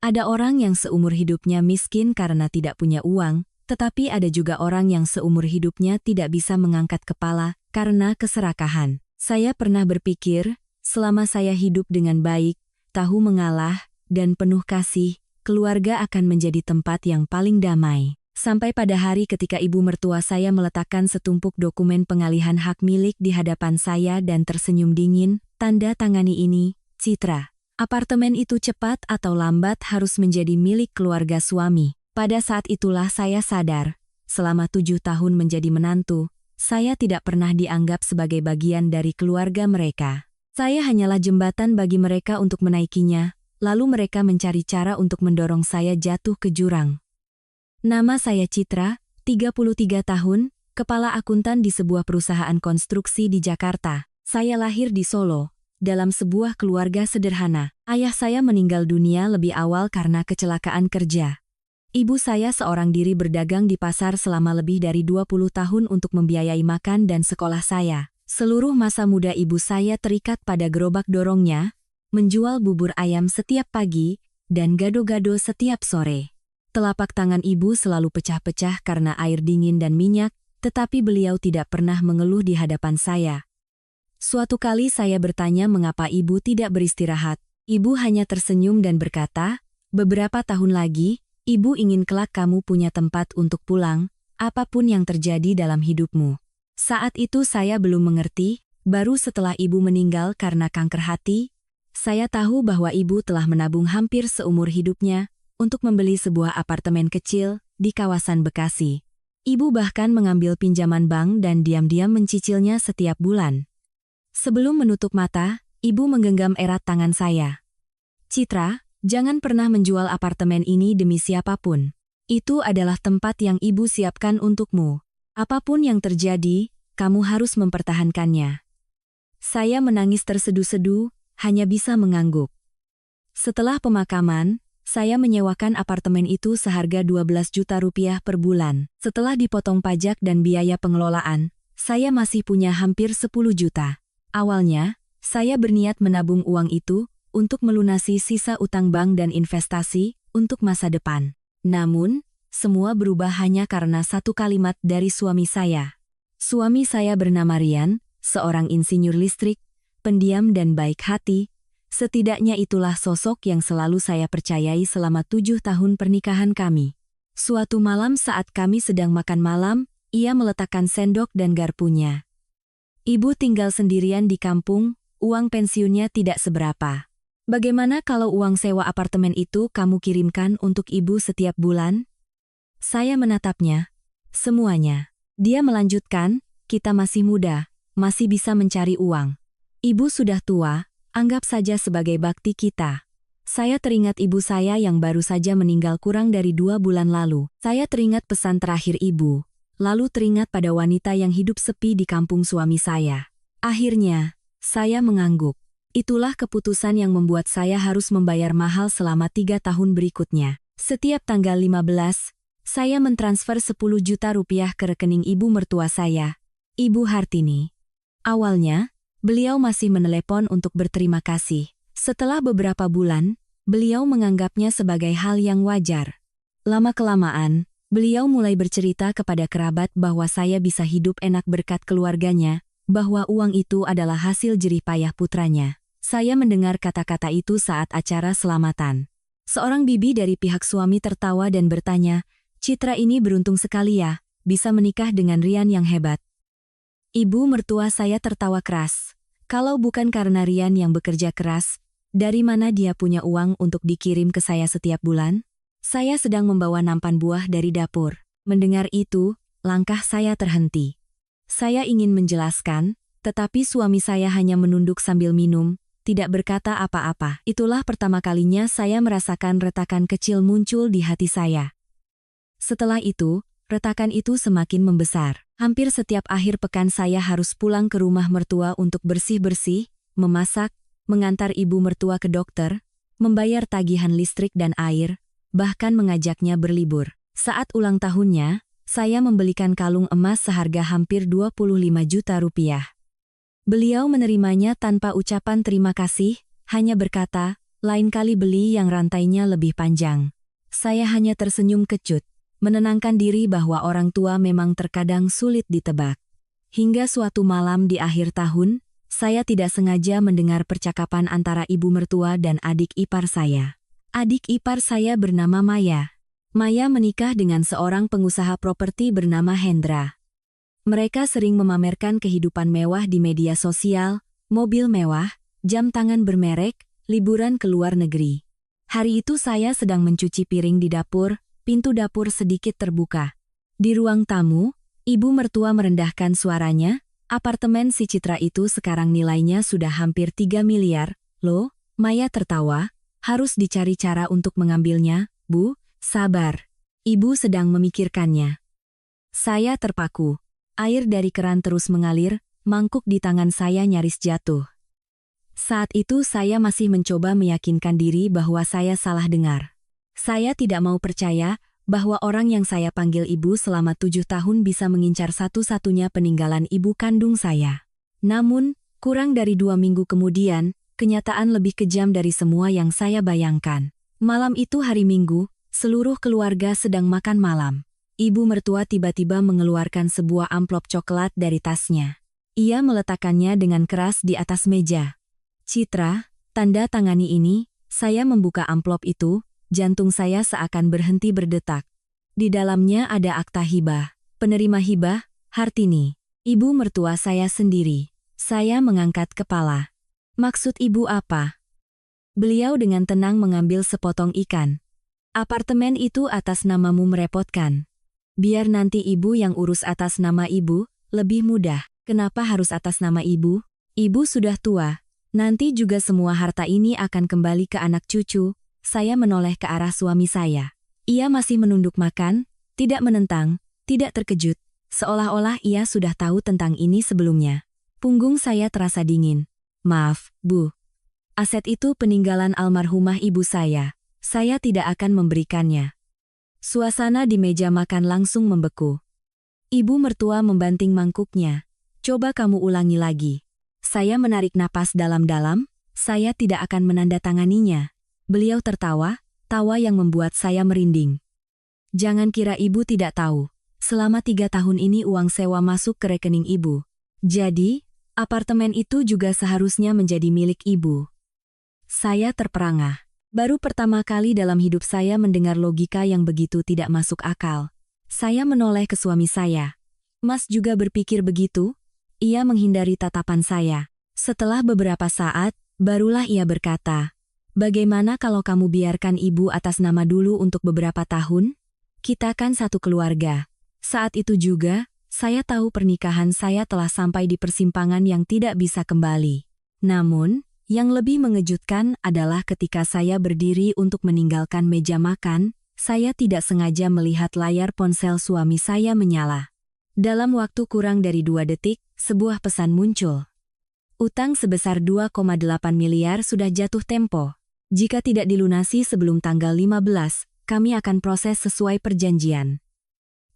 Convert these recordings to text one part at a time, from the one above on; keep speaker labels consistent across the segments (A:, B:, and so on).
A: Ada orang yang seumur hidupnya miskin karena tidak punya uang, tetapi ada juga orang yang seumur hidupnya tidak bisa mengangkat kepala karena keserakahan. Saya pernah berpikir, selama saya hidup dengan baik, tahu mengalah, dan penuh kasih, keluarga akan menjadi tempat yang paling damai. Sampai pada hari ketika ibu mertua saya meletakkan setumpuk dokumen pengalihan hak milik di hadapan saya dan tersenyum dingin, tanda tangani ini, Citra. Apartemen itu cepat atau lambat harus menjadi milik keluarga suami. Pada saat itulah saya sadar, selama 7 tahun menjadi menantu, saya tidak pernah dianggap sebagai bagian dari keluarga mereka. Saya hanyalah jembatan bagi mereka untuk menaikinya, lalu mereka mencari cara untuk mendorong saya jatuh ke jurang. Nama saya Citra, 33 tahun, kepala akuntan di sebuah perusahaan konstruksi di Jakarta. Saya lahir di Solo, dalam sebuah keluarga sederhana. Ayah saya meninggal dunia lebih awal karena kecelakaan kerja. Ibu saya seorang diri berdagang di pasar selama lebih dari 20 tahun untuk membiayai makan dan sekolah saya. Seluruh masa muda ibu saya terikat pada gerobak dorongnya, menjual bubur ayam setiap pagi, dan gado-gado setiap sore. Telapak tangan ibu selalu pecah-pecah karena air dingin dan minyak, tetapi beliau tidak pernah mengeluh di hadapan saya. Suatu kali saya bertanya mengapa ibu tidak beristirahat. Ibu hanya tersenyum dan berkata, "Beberapa tahun lagi, ibu ingin kelak kamu punya tempat untuk pulang, apapun yang terjadi dalam hidupmu." Saat itu saya belum mengerti, baru setelah ibu meninggal karena kanker hati, saya tahu bahwa ibu telah menabung hampir seumur hidupnya untuk membeli sebuah apartemen kecil di kawasan Bekasi. Ibu bahkan mengambil pinjaman bank dan diam-diam mencicilnya setiap bulan. Sebelum menutup mata, ibu menggenggam erat tangan saya. "Citra, jangan pernah menjual apartemen ini demi siapapun. Itu adalah tempat yang ibu siapkan untukmu. Apapun yang terjadi, kamu harus mempertahankannya." Saya menangis terseduh-seduh, hanya bisa mengangguk. Setelah pemakaman, saya menyewakan apartemen itu seharga 12 juta rupiah per bulan. Setelah dipotong pajak dan biaya pengelolaan, saya masih punya hampir 10 juta. Awalnya, saya berniat menabung uang itu untuk melunasi sisa utang bank dan investasi untuk masa depan. Namun, semua berubah hanya karena satu kalimat dari suami saya. Suami saya bernama Rian, seorang insinyur listrik, pendiam dan baik hati. Setidaknya itulah sosok yang selalu saya percayai selama 7 tahun pernikahan kami. Suatu malam saat kami sedang makan malam, ia meletakkan sendok dan garpunya. "Ibu tinggal sendirian di kampung, uang pensiunnya tidak seberapa. Bagaimana kalau uang sewa apartemen itu kamu kirimkan untuk ibu setiap bulan?" Saya menatapnya. "Semuanya." Dia melanjutkan, "Kita masih muda, masih bisa mencari uang. Ibu sudah tua, anggap saja sebagai bakti kita." Saya teringat ibu saya yang baru saja meninggal kurang dari 2 bulan lalu. Saya teringat pesan terakhir ibu. Lalu teringat pada wanita yang hidup sepi di kampung suami saya. Akhirnya, saya mengangguk. Itulah keputusan yang membuat saya harus membayar mahal selama 3 tahun berikutnya. Setiap tanggal 15, saya mentransfer 10 juta rupiah ke rekening ibu mertua saya, Ibu Hartini. Awalnya, beliau masih menelepon untuk berterima kasih. Setelah beberapa bulan, beliau menganggapnya sebagai hal yang wajar. Lama-kelamaan, beliau mulai bercerita kepada kerabat bahwa saya bisa hidup enak berkat keluarganya, bahwa uang itu adalah hasil jerih payah putranya. Saya mendengar kata-kata itu saat acara selamatan. Seorang bibi dari pihak suami tertawa dan bertanya, "Citra ini beruntung sekali ya, bisa menikah dengan Rian yang hebat." Ibu mertua saya tertawa keras. Kalau bukan karena Rian yang bekerja keras, dari mana dia punya uang untuk dikirim ke saya setiap bulan? Saya sedang membawa nampan buah dari dapur. Mendengar itu, langkah saya terhenti. Saya ingin menjelaskan, tetapi suami saya hanya menunduk sambil minum, tidak berkata apa-apa. Itulah pertama kalinya saya merasakan retakan kecil muncul di hati saya. Setelah itu, retakan itu semakin membesar. Hampir setiap akhir pekan saya harus pulang ke rumah mertua untuk bersih-bersih, memasak, mengantar ibu mertua ke dokter, membayar tagihan listrik dan air, bahkan mengajaknya berlibur. Saat ulang tahunnya, saya membelikan kalung emas seharga hampir 25 juta rupiah. Beliau menerimanya tanpa ucapan terima kasih, hanya berkata, lain kali beli yang rantainya lebih panjang. Saya hanya tersenyum kecut, menenangkan diri bahwa orang tua memang terkadang sulit ditebak. Hingga suatu malam di akhir tahun, saya tidak sengaja mendengar percakapan antara ibu mertua dan adik ipar saya. Adik ipar saya bernama Maya. Maya menikah dengan seorang pengusaha properti bernama Hendra. Mereka sering memamerkan kehidupan mewah di media sosial, mobil mewah, jam tangan bermerek, liburan ke luar negeri. Hari itu saya sedang mencuci piring di dapur, pintu dapur sedikit terbuka. Di ruang tamu, ibu mertua merendahkan suaranya, apartemen si Citra itu sekarang nilainya sudah hampir 3 miliar, loh, Maya tertawa, harus dicari cara untuk mengambilnya, Bu, sabar. Ibu sedang memikirkannya. Saya terpaku. Air dari keran terus mengalir, mangkuk di tangan saya nyaris jatuh. Saat itu saya masih mencoba meyakinkan diri bahwa saya salah dengar. Saya tidak mau percaya bahwa orang yang saya panggil ibu selama 7 tahun bisa mengincar satu-satunya peninggalan ibu kandung saya. Namun, kurang dari 2 minggu kemudian, kenyataan lebih kejam dari semua yang saya bayangkan. Malam itu hari Minggu, seluruh keluarga sedang makan malam. Ibu mertua tiba-tiba mengeluarkan sebuah amplop coklat dari tasnya. Ia meletakkannya dengan keras di atas meja. Citra, tanda tangani ini. Saya membuka amplop itu, jantung saya seakan berhenti berdetak. Di dalamnya ada akta hibah. Penerima hibah, Hartini. Ibu mertua saya sendiri. Saya mengangkat kepala. Maksud ibu apa? Beliau dengan tenang mengambil sepotong ikan. Apartemen itu atas namamu merepotkan. Biar nanti ibu yang urus atas nama ibu, lebih mudah. Kenapa harus atas nama ibu? Ibu sudah tua. Nanti juga semua harta ini akan kembali ke anak cucu. Saya menoleh ke arah suami saya. Ia masih menunduk makan, tidak menentang, tidak terkejut. Seolah-olah ia sudah tahu tentang ini sebelumnya. Punggung saya terasa dingin. Maaf, Bu. Aset itu peninggalan almarhumah ibu saya. Saya tidak akan memberikannya. Suasana di meja makan langsung membeku. Ibu mertua membanting mangkuknya. Coba kamu ulangi lagi. Saya menarik napas dalam-dalam, saya tidak akan menandatanganinya. Beliau tertawa, tawa yang membuat saya merinding. Jangan kira ibu tidak tahu. Selama 3 tahun ini uang sewa masuk ke rekening ibu. Jadi, apartemen itu juga seharusnya menjadi milik ibu. Saya terperangah. Baru pertama kali dalam hidup saya mendengar logika yang begitu tidak masuk akal. Saya menoleh ke suami saya. Mas juga berpikir begitu? Ia menghindari tatapan saya. Setelah beberapa saat, barulah ia berkata, bagaimana kalau kamu biarkan ibu atas nama dulu untuk beberapa tahun? Kita kan satu keluarga. Saat itu juga, saya tahu pernikahan saya telah sampai di persimpangan yang tidak bisa kembali. Namun, yang lebih mengejutkan adalah ketika saya berdiri untuk meninggalkan meja makan, saya tidak sengaja melihat layar ponsel suami saya menyala. Dalam waktu kurang dari 2 detik, sebuah pesan muncul. Utang sebesar 2,8 miliar sudah jatuh tempo. Jika tidak dilunasi sebelum tanggal 15, kami akan proses sesuai perjanjian.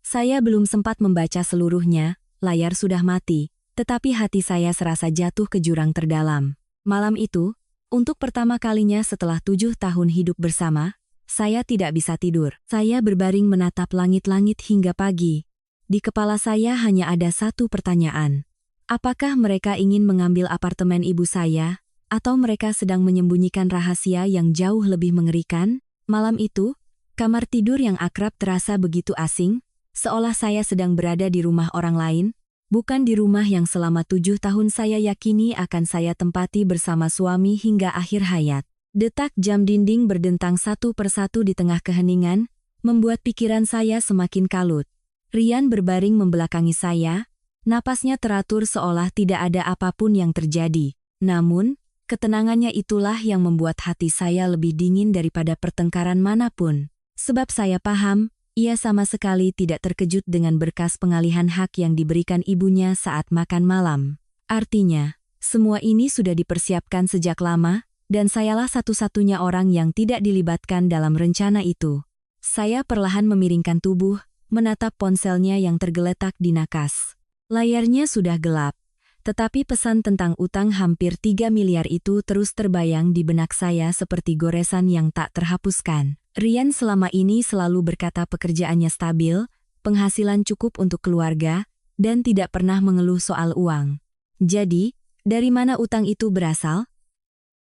A: Saya belum sempat membaca seluruhnya, layar sudah mati, tetapi hati saya serasa jatuh ke jurang terdalam. Malam itu, untuk pertama kalinya setelah 7 tahun hidup bersama, saya tidak bisa tidur. Saya berbaring menatap langit-langit hingga pagi. Di kepala saya hanya ada satu pertanyaan. Apakah mereka ingin mengambil apartemen ibu saya, atau mereka sedang menyembunyikan rahasia yang jauh lebih mengerikan? Malam itu, kamar tidur yang akrab terasa begitu asing, seolah saya sedang berada di rumah orang lain, bukan di rumah yang selama 7 tahun saya yakini akan saya tempati bersama suami hingga akhir hayat. Detak jam dinding berdentang satu persatu di tengah keheningan, membuat pikiran saya semakin kalut. Rian berbaring membelakangi saya, napasnya teratur seolah tidak ada apapun yang terjadi. Namun, ketenangannya itulah yang membuat hati saya lebih dingin daripada pertengkaran manapun. Sebab saya paham, ia sama sekali tidak terkejut dengan berkas pengalihan hak yang diberikan ibunya saat makan malam. Artinya, semua ini sudah dipersiapkan sejak lama, dan sayalah satu-satunya orang yang tidak dilibatkan dalam rencana itu. Saya perlahan memiringkan tubuh, menatap ponselnya yang tergeletak di nakas. Layarnya sudah gelap, Tetapi pesan tentang utang hampir 3 miliar itu terus terbayang di benak saya seperti goresan yang tak terhapuskan. Rian selama ini selalu berkata pekerjaannya stabil, penghasilan cukup untuk keluarga, dan tidak pernah mengeluh soal uang. Jadi, dari mana utang itu berasal?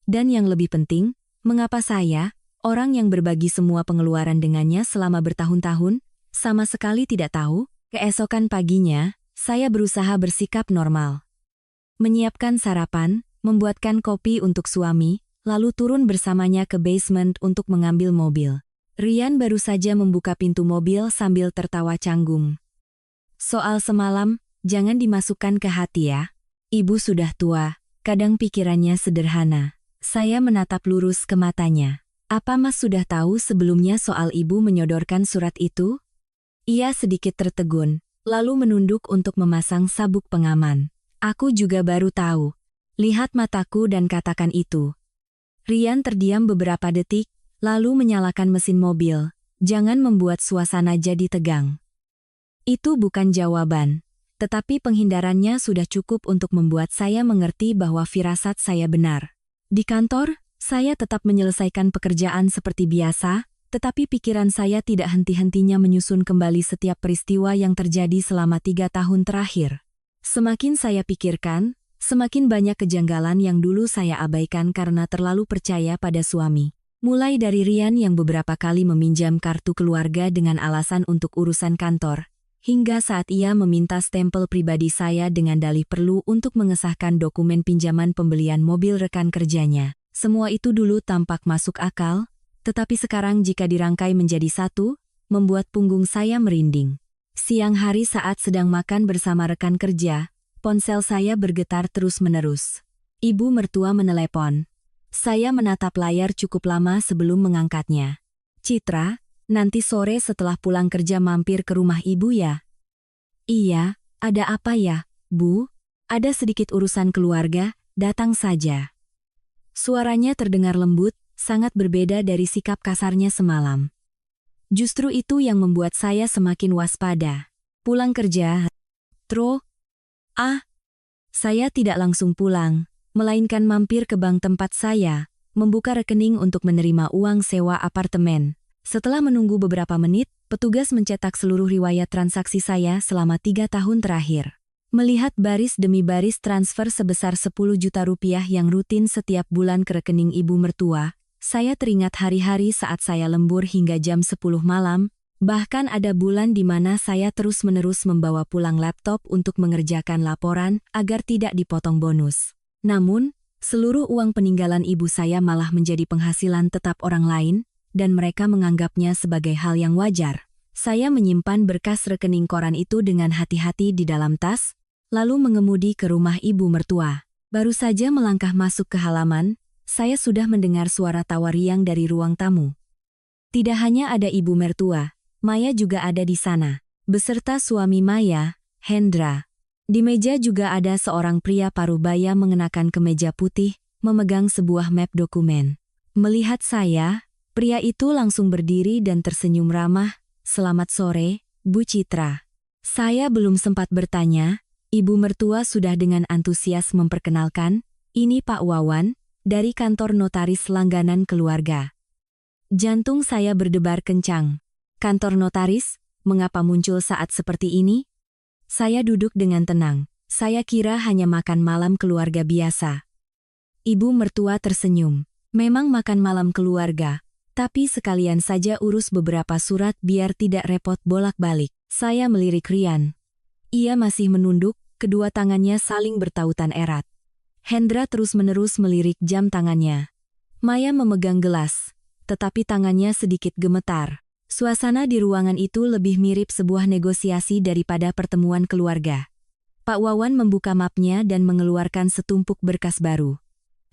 A: Dan yang lebih penting, mengapa saya, orang yang berbagi semua pengeluaran dengannya selama bertahun-tahun, sama sekali tidak tahu? Keesokan paginya, saya berusaha bersikap normal. Menyiapkan sarapan, membuatkan kopi untuk suami, lalu turun bersamanya ke basement untuk mengambil mobil. Rian baru saja membuka pintu mobil sambil tertawa canggung. Soal semalam, jangan dimasukkan ke hati ya. Ibu sudah tua, kadang pikirannya sederhana. Saya menatap lurus ke matanya. Apa Mas sudah tahu sebelumnya soal ibu menyodorkan surat itu? Ia sedikit tertegun, lalu menunduk untuk memasang sabuk pengaman. Aku juga baru tahu. Lihat mataku dan katakan itu. Rian terdiam beberapa detik, lalu menyalakan mesin mobil. Jangan membuat suasana jadi tegang. Itu bukan jawaban, tetapi penghindarannya sudah cukup untuk membuat saya mengerti bahwa firasat saya benar. Di kantor, saya tetap menyelesaikan pekerjaan seperti biasa, tetapi pikiran saya tidak henti-hentinya menyusun kembali setiap peristiwa yang terjadi selama 3 tahun terakhir. Semakin saya pikirkan, semakin banyak kejanggalan yang dulu saya abaikan karena terlalu percaya pada suami. Mulai dari Rian yang beberapa kali meminjam kartu keluarga dengan alasan untuk urusan kantor, hingga saat ia meminta stempel pribadi saya dengan dalih perlu untuk mengesahkan dokumen pinjaman pembelian mobil rekan kerjanya. Semua itu dulu tampak masuk akal, tetapi sekarang jika dirangkai menjadi satu, membuat punggung saya merinding. Siang hari saat sedang makan bersama rekan kerja, ponsel saya bergetar terus-menerus. Ibu mertua menelepon. Saya menatap layar cukup lama sebelum mengangkatnya. Citra, nanti sore setelah pulang kerja mampir ke rumah ibu ya? Iya, ada apa ya, Bu? Ada sedikit urusan keluarga, datang saja. Suaranya terdengar lembut, sangat berbeda dari sikap kasarnya semalam. Justru itu yang membuat saya semakin waspada. Pulang kerja, saya tidak langsung pulang, melainkan mampir ke bank tempat saya, membuka rekening untuk menerima uang sewa apartemen. Setelah menunggu beberapa menit, petugas mencetak seluruh riwayat transaksi saya selama 3 tahun terakhir. Melihat baris demi baris transfer sebesar 10 juta rupiah yang rutin setiap bulan ke rekening ibu mertua, saya teringat hari-hari saat saya lembur hingga jam 10 malam, bahkan ada bulan di mana saya terus-menerus membawa pulang laptop untuk mengerjakan laporan agar tidak dipotong bonus. Namun, seluruh uang peninggalan ibu saya malah menjadi penghasilan tetap orang lain, dan mereka menganggapnya sebagai hal yang wajar. Saya menyimpan berkas rekening koran itu dengan hati-hati di dalam tas, lalu mengemudi ke rumah ibu mertua. Baru saja melangkah masuk ke halaman, saya sudah mendengar suara tawa riang dari ruang tamu. Tidak hanya ada ibu mertua, Maya juga ada di sana, beserta suami Maya, Hendra. Di meja juga ada seorang pria parubaya mengenakan kemeja putih, memegang sebuah map dokumen. Melihat saya, pria itu langsung berdiri dan tersenyum ramah. Selamat sore, Bu Citra. Saya belum sempat bertanya, ibu mertua sudah dengan antusias memperkenalkan, ini Pak Wawan, dari kantor notaris langganan keluarga. Jantung saya berdebar kencang. Kantor notaris, mengapa muncul saat seperti ini? Saya duduk dengan tenang. Saya kira hanya makan malam keluarga biasa. Ibu mertua tersenyum. Memang makan malam keluarga, tapi sekalian saja urus beberapa surat biar tidak repot bolak-balik. Saya melirik Rian. Ia masih menunduk, kedua tangannya saling bertautan erat. Hendra terus-menerus melirik jam tangannya. Maya memegang gelas, tetapi tangannya sedikit gemetar. Suasana di ruangan itu lebih mirip sebuah negosiasi daripada pertemuan keluarga. Pak Wawan membuka mapnya dan mengeluarkan setumpuk berkas baru.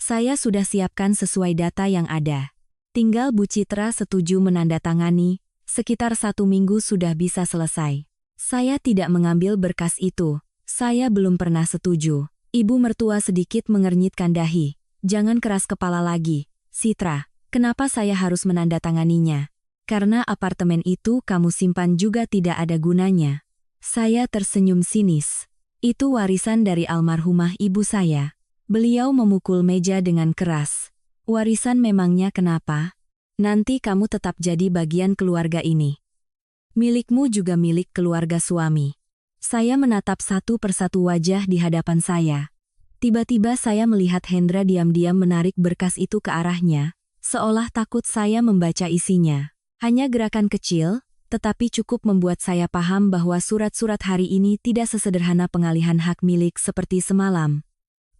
A: Saya sudah siapkan sesuai data yang ada. Tinggal Bu Citra setuju menandatangani, sekitar 1 minggu sudah bisa selesai. Saya tidak mengambil berkas itu, saya belum pernah setuju. Ibu mertua sedikit mengernyitkan dahi. Jangan keras kepala lagi, Citra. Kenapa saya harus menandatanganinya? Karena apartemen itu kamu simpan juga tidak ada gunanya. Saya tersenyum sinis. Itu warisan dari almarhumah ibu saya. Beliau memukul meja dengan keras. Warisan memangnya kenapa? Nanti kamu tetap jadi bagian keluarga ini. Milikmu juga milik keluarga suami. Saya menatap satu persatu wajah di hadapan saya. Tiba-tiba saya melihat Hendra diam-diam menarik berkas itu ke arahnya, seolah takut saya membaca isinya. Hanya gerakan kecil, tetapi cukup membuat saya paham bahwa surat-surat hari ini tidak sesederhana pengalihan hak milik seperti semalam.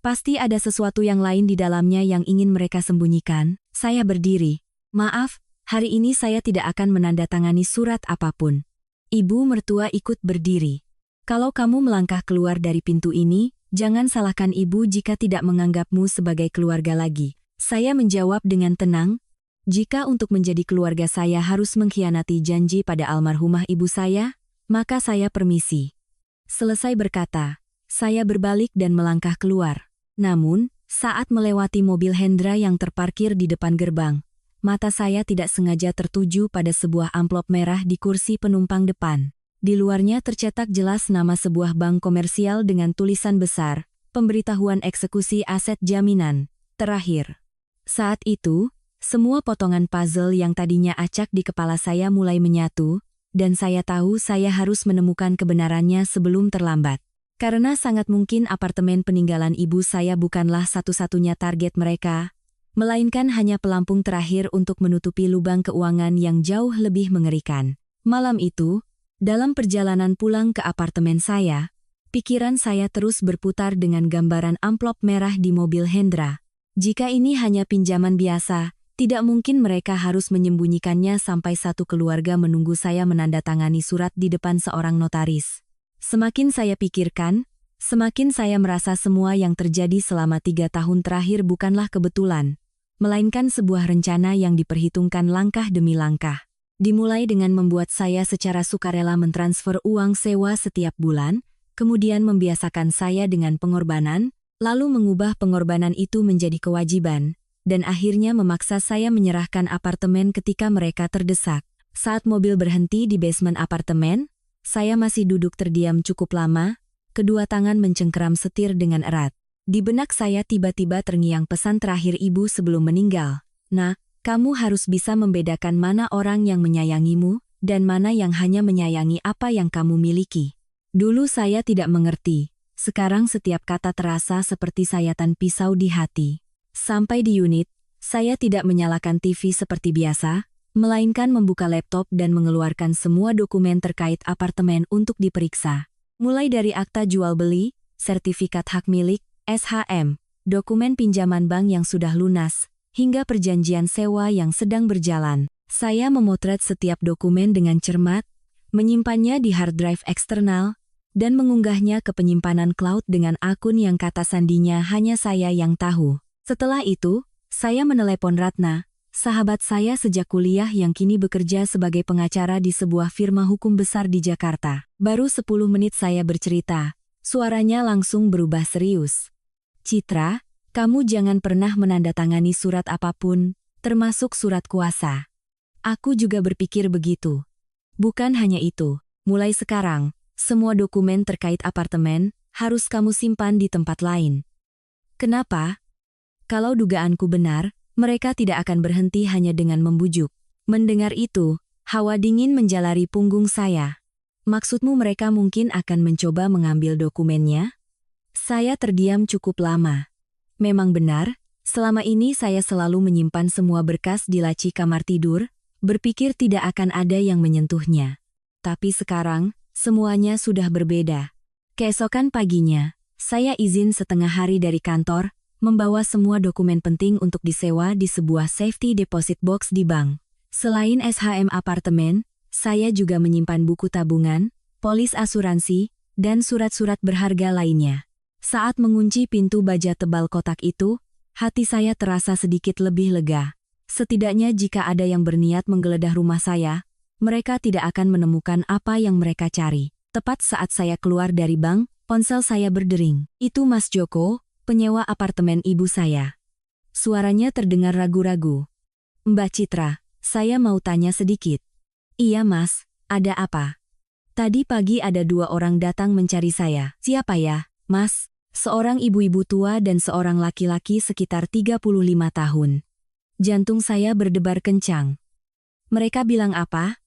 A: Pasti ada sesuatu yang lain di dalamnya yang ingin mereka sembunyikan. Saya berdiri. Maaf, hari ini saya tidak akan menandatangani surat apapun. Ibu mertua ikut berdiri. Kalau kamu melangkah keluar dari pintu ini, jangan salahkan ibu jika tidak menganggapmu sebagai keluarga lagi. Saya menjawab dengan tenang, jika untuk menjadi keluarga saya harus mengkhianati janji pada almarhumah ibu saya, maka saya permisi. Selesai berkata, saya berbalik dan melangkah keluar. Namun, saat melewati mobil Hendra yang terparkir di depan gerbang, mata saya tidak sengaja tertuju pada sebuah amplop merah di kursi penumpang depan. Di luarnya tercetak jelas nama sebuah bank komersial dengan tulisan besar, pemberitahuan eksekusi aset jaminan, terakhir. Saat itu, semua potongan puzzle yang tadinya acak di kepala saya mulai menyatu, dan saya tahu saya harus menemukan kebenarannya sebelum terlambat. Karena sangat mungkin apartemen peninggalan ibu saya bukanlah satu-satunya target mereka, melainkan hanya pelampung terakhir untuk menutupi lubang keuangan yang jauh lebih mengerikan. Malam itu, dalam perjalanan pulang ke apartemen saya, pikiran saya terus berputar dengan gambaran amplop merah di mobil Hendra. Jika ini hanya pinjaman biasa, tidak mungkin mereka harus menyembunyikannya sampai satu keluarga menunggu saya menandatangani surat di depan seorang notaris. Semakin saya pikirkan, semakin saya merasa semua yang terjadi selama 3 tahun terakhir bukanlah kebetulan, melainkan sebuah rencana yang diperhitungkan langkah demi langkah. Dimulai dengan membuat saya secara sukarela mentransfer uang sewa setiap bulan, kemudian membiasakan saya dengan pengorbanan, lalu mengubah pengorbanan itu menjadi kewajiban, dan akhirnya memaksa saya menyerahkan apartemen ketika mereka terdesak. Saat mobil berhenti di basement apartemen, saya masih duduk terdiam cukup lama, kedua tangan mencengkeram setir dengan erat. Di benak saya tiba-tiba terngiang pesan terakhir ibu sebelum meninggal. Nah, kamu harus bisa membedakan mana orang yang menyayangimu, dan mana yang hanya menyayangi apa yang kamu miliki. Dulu saya tidak mengerti, sekarang setiap kata terasa seperti sayatan pisau di hati. Sampai di unit, saya tidak menyalakan TV seperti biasa, melainkan membuka laptop dan mengeluarkan semua dokumen terkait apartemen untuk diperiksa. Mulai dari akta jual beli, sertifikat hak milik, SHM, dokumen pinjaman bank yang sudah lunas, hingga perjanjian sewa yang sedang berjalan. Saya memotret setiap dokumen dengan cermat, menyimpannya di hard drive eksternal, dan mengunggahnya ke penyimpanan cloud dengan akun yang kata sandinya hanya saya yang tahu. Setelah itu, saya menelepon Ratna, sahabat saya sejak kuliah yang kini bekerja sebagai pengacara di sebuah firma hukum besar di Jakarta. Baru 10 menit saya bercerita, suaranya langsung berubah serius. Citra, kamu jangan pernah menandatangani surat apapun, termasuk surat kuasa. Aku juga berpikir begitu. Bukan hanya itu, mulai sekarang, semua dokumen terkait apartemen harus kamu simpan di tempat lain. Kenapa? Kalau dugaanku benar, mereka tidak akan berhenti hanya dengan membujuk. Mendengar itu, hawa dingin menjalari punggung saya. Maksudmu mereka mungkin akan mencoba mengambil dokumennya? Saya terdiam cukup lama. Memang benar, selama ini saya selalu menyimpan semua berkas di laci kamar tidur, berpikir tidak akan ada yang menyentuhnya. Tapi sekarang, semuanya sudah berbeda. Keesokan paginya, saya izin setengah hari dari kantor, membawa semua dokumen penting untuk disewa di sebuah safety deposit box di bank. Selain SHM apartemen, saya juga menyimpan buku tabungan, polis asuransi, dan surat-surat berharga lainnya. Saat mengunci pintu baja tebal kotak itu, hati saya terasa sedikit lebih lega. Setidaknya jika ada yang berniat menggeledah rumah saya, mereka tidak akan menemukan apa yang mereka cari. Tepat saat saya keluar dari bank, ponsel saya berdering. Itu Mas Joko, penyewa apartemen ibu saya. Suaranya terdengar ragu-ragu. Mbak Citra, saya mau tanya sedikit. Iya Mas, ada apa? Tadi pagi ada 2 orang datang mencari saya. Siapa ya, Mas? Seorang ibu-ibu tua dan seorang laki-laki sekitar 35 tahun. Jantung saya berdebar kencang. Mereka bilang apa?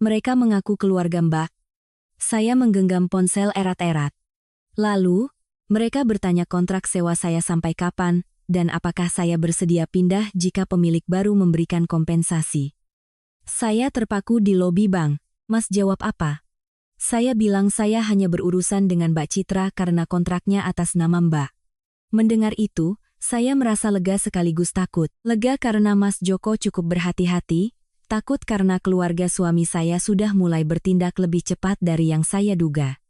A: Mereka mengaku keluarga Mbak. Saya menggenggam ponsel erat-erat. Lalu, mereka bertanya kontrak sewa saya sampai kapan, dan apakah saya bersedia pindah jika pemilik baru memberikan kompensasi. Saya terpaku di lobi bank. Mas jawab apa? Saya bilang saya hanya berurusan dengan Mbak Citra karena kontraknya atas nama Mbak. Mendengar itu, saya merasa lega sekaligus takut. Lega karena Mas Joko cukup berhati-hati, takut karena keluarga suami saya sudah mulai bertindak lebih cepat dari yang saya duga.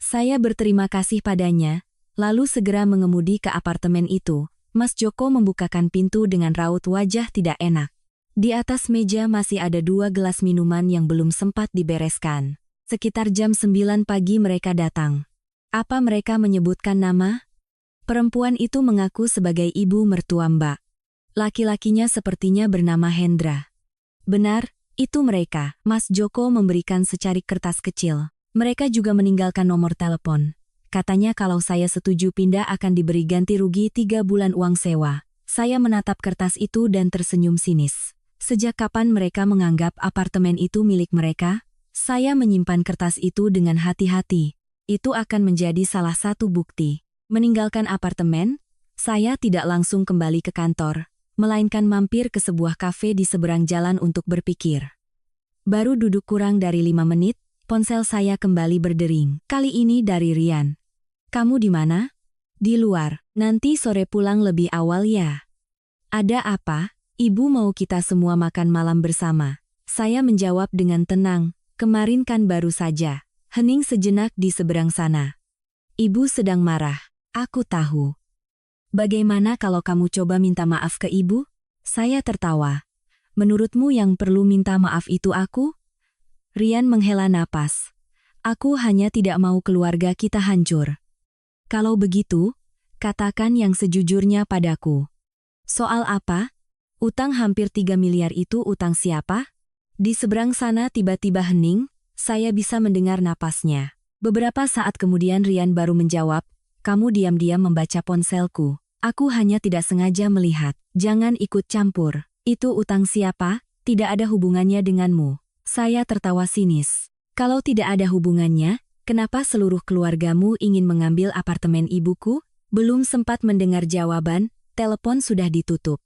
A: Saya berterima kasih padanya, lalu segera mengemudi ke apartemen itu. Mas Joko membukakan pintu dengan raut wajah tidak enak. Di atas meja masih ada 2 gelas minuman yang belum sempat dibereskan. Sekitar jam 9 pagi mereka datang. Apa mereka menyebutkan nama? Perempuan itu mengaku sebagai ibu mertua Mbak. Laki-lakinya sepertinya bernama Hendra. Benar, itu mereka. Mas Joko memberikan secarik kertas kecil. Mereka juga meninggalkan nomor telepon. Katanya kalau saya setuju pindah akan diberi ganti rugi 3 bulan uang sewa. Saya menatap kertas itu dan tersenyum sinis. Sejak kapan mereka menganggap apartemen itu milik mereka? Saya menyimpan kertas itu dengan hati-hati. Itu akan menjadi salah satu bukti. Meninggalkan apartemen, saya tidak langsung kembali ke kantor, melainkan mampir ke sebuah kafe di seberang jalan untuk berpikir. Baru duduk kurang dari 5 menit, ponsel saya kembali berdering. Kali ini dari Rian. Kamu di mana? Di luar. Nanti sore pulang lebih awal ya. Ada apa? Ibu mau kita semua makan malam bersama. Saya menjawab dengan tenang. Kemarin kan baru saja. Hening sejenak di seberang sana. Ibu sedang marah. Aku tahu. Bagaimana kalau kamu coba minta maaf ke ibu? Saya tertawa. Menurutmu yang perlu minta maaf itu aku? Rian menghela napas. Aku hanya tidak mau keluarga kita hancur. Kalau begitu, katakan yang sejujurnya padaku. Soal apa? Utang hampir 3 miliar itu utang siapa? Di seberang sana tiba-tiba hening, saya bisa mendengar napasnya. Beberapa saat kemudian Rian baru menjawab, kamu diam-diam membaca ponselku. Aku hanya tidak sengaja melihat. Jangan ikut campur. Itu utang siapa? Tidak ada hubungannya denganmu. Saya tertawa sinis. Kalau tidak ada hubungannya, kenapa seluruh keluargamu ingin mengambil apartemen ibuku? Belum sempat mendengar jawaban, telepon sudah ditutup.